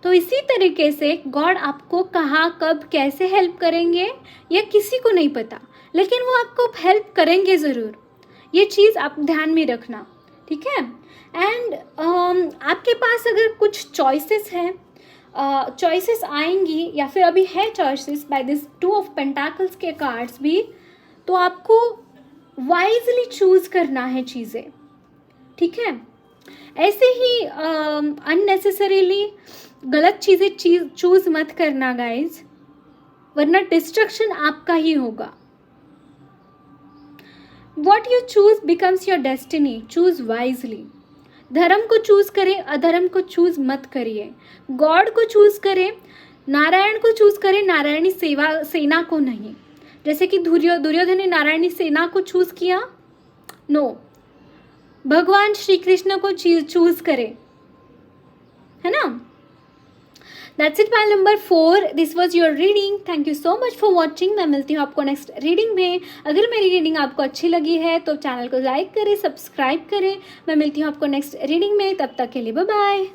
तो इसी तरीके से गॉड आपको कहाँ, कब, कैसे हेल्प करेंगे ये किसी को नहीं पता, लेकिन वो आपको हेल्प करेंगे ज़रूर। ये चीज़ आप ध्यान में रखना। ठीक है, एंड आपके पास अगर कुछ चॉइसेस हैं, चॉइसेस आएंगी या फिर अभी है choices by this 2 of pentacles के कार्ड्स भी, तो आपको वाइजली चूज करना है चीज़ें। ठीक है, ऐसे ही अननेसेसरीली गलत चीज़ें चूज़ मत करना गाइज, वरना डिस्ट्रक्शन आपका ही होगा। What you choose becomes your destiny, choose wisely. धर्म को चूज करें, अधर्म को चूज मत करिए। गॉड को चूज करें, नारायण को चूज करें, नारायणी सेना को नहीं। जैसे कि दुर्योधन ने नारायणी सेना को चूज किया, नो, भगवान श्री कृष्ण को चूज करें, है ना। That's it file number 4, this was your reading. Thank you so much for watching. मैं मिलती हूँ आपको नेक्स्ट रीडिंग में। अगर मेरी रीडिंग आपको अच्छी लगी है तो चैनल को लाइक करें, सब्सक्राइब करें। मैं मिलती हूँ आपको नेक्स्ट रीडिंग में, तब तक के लिए बाय बाय।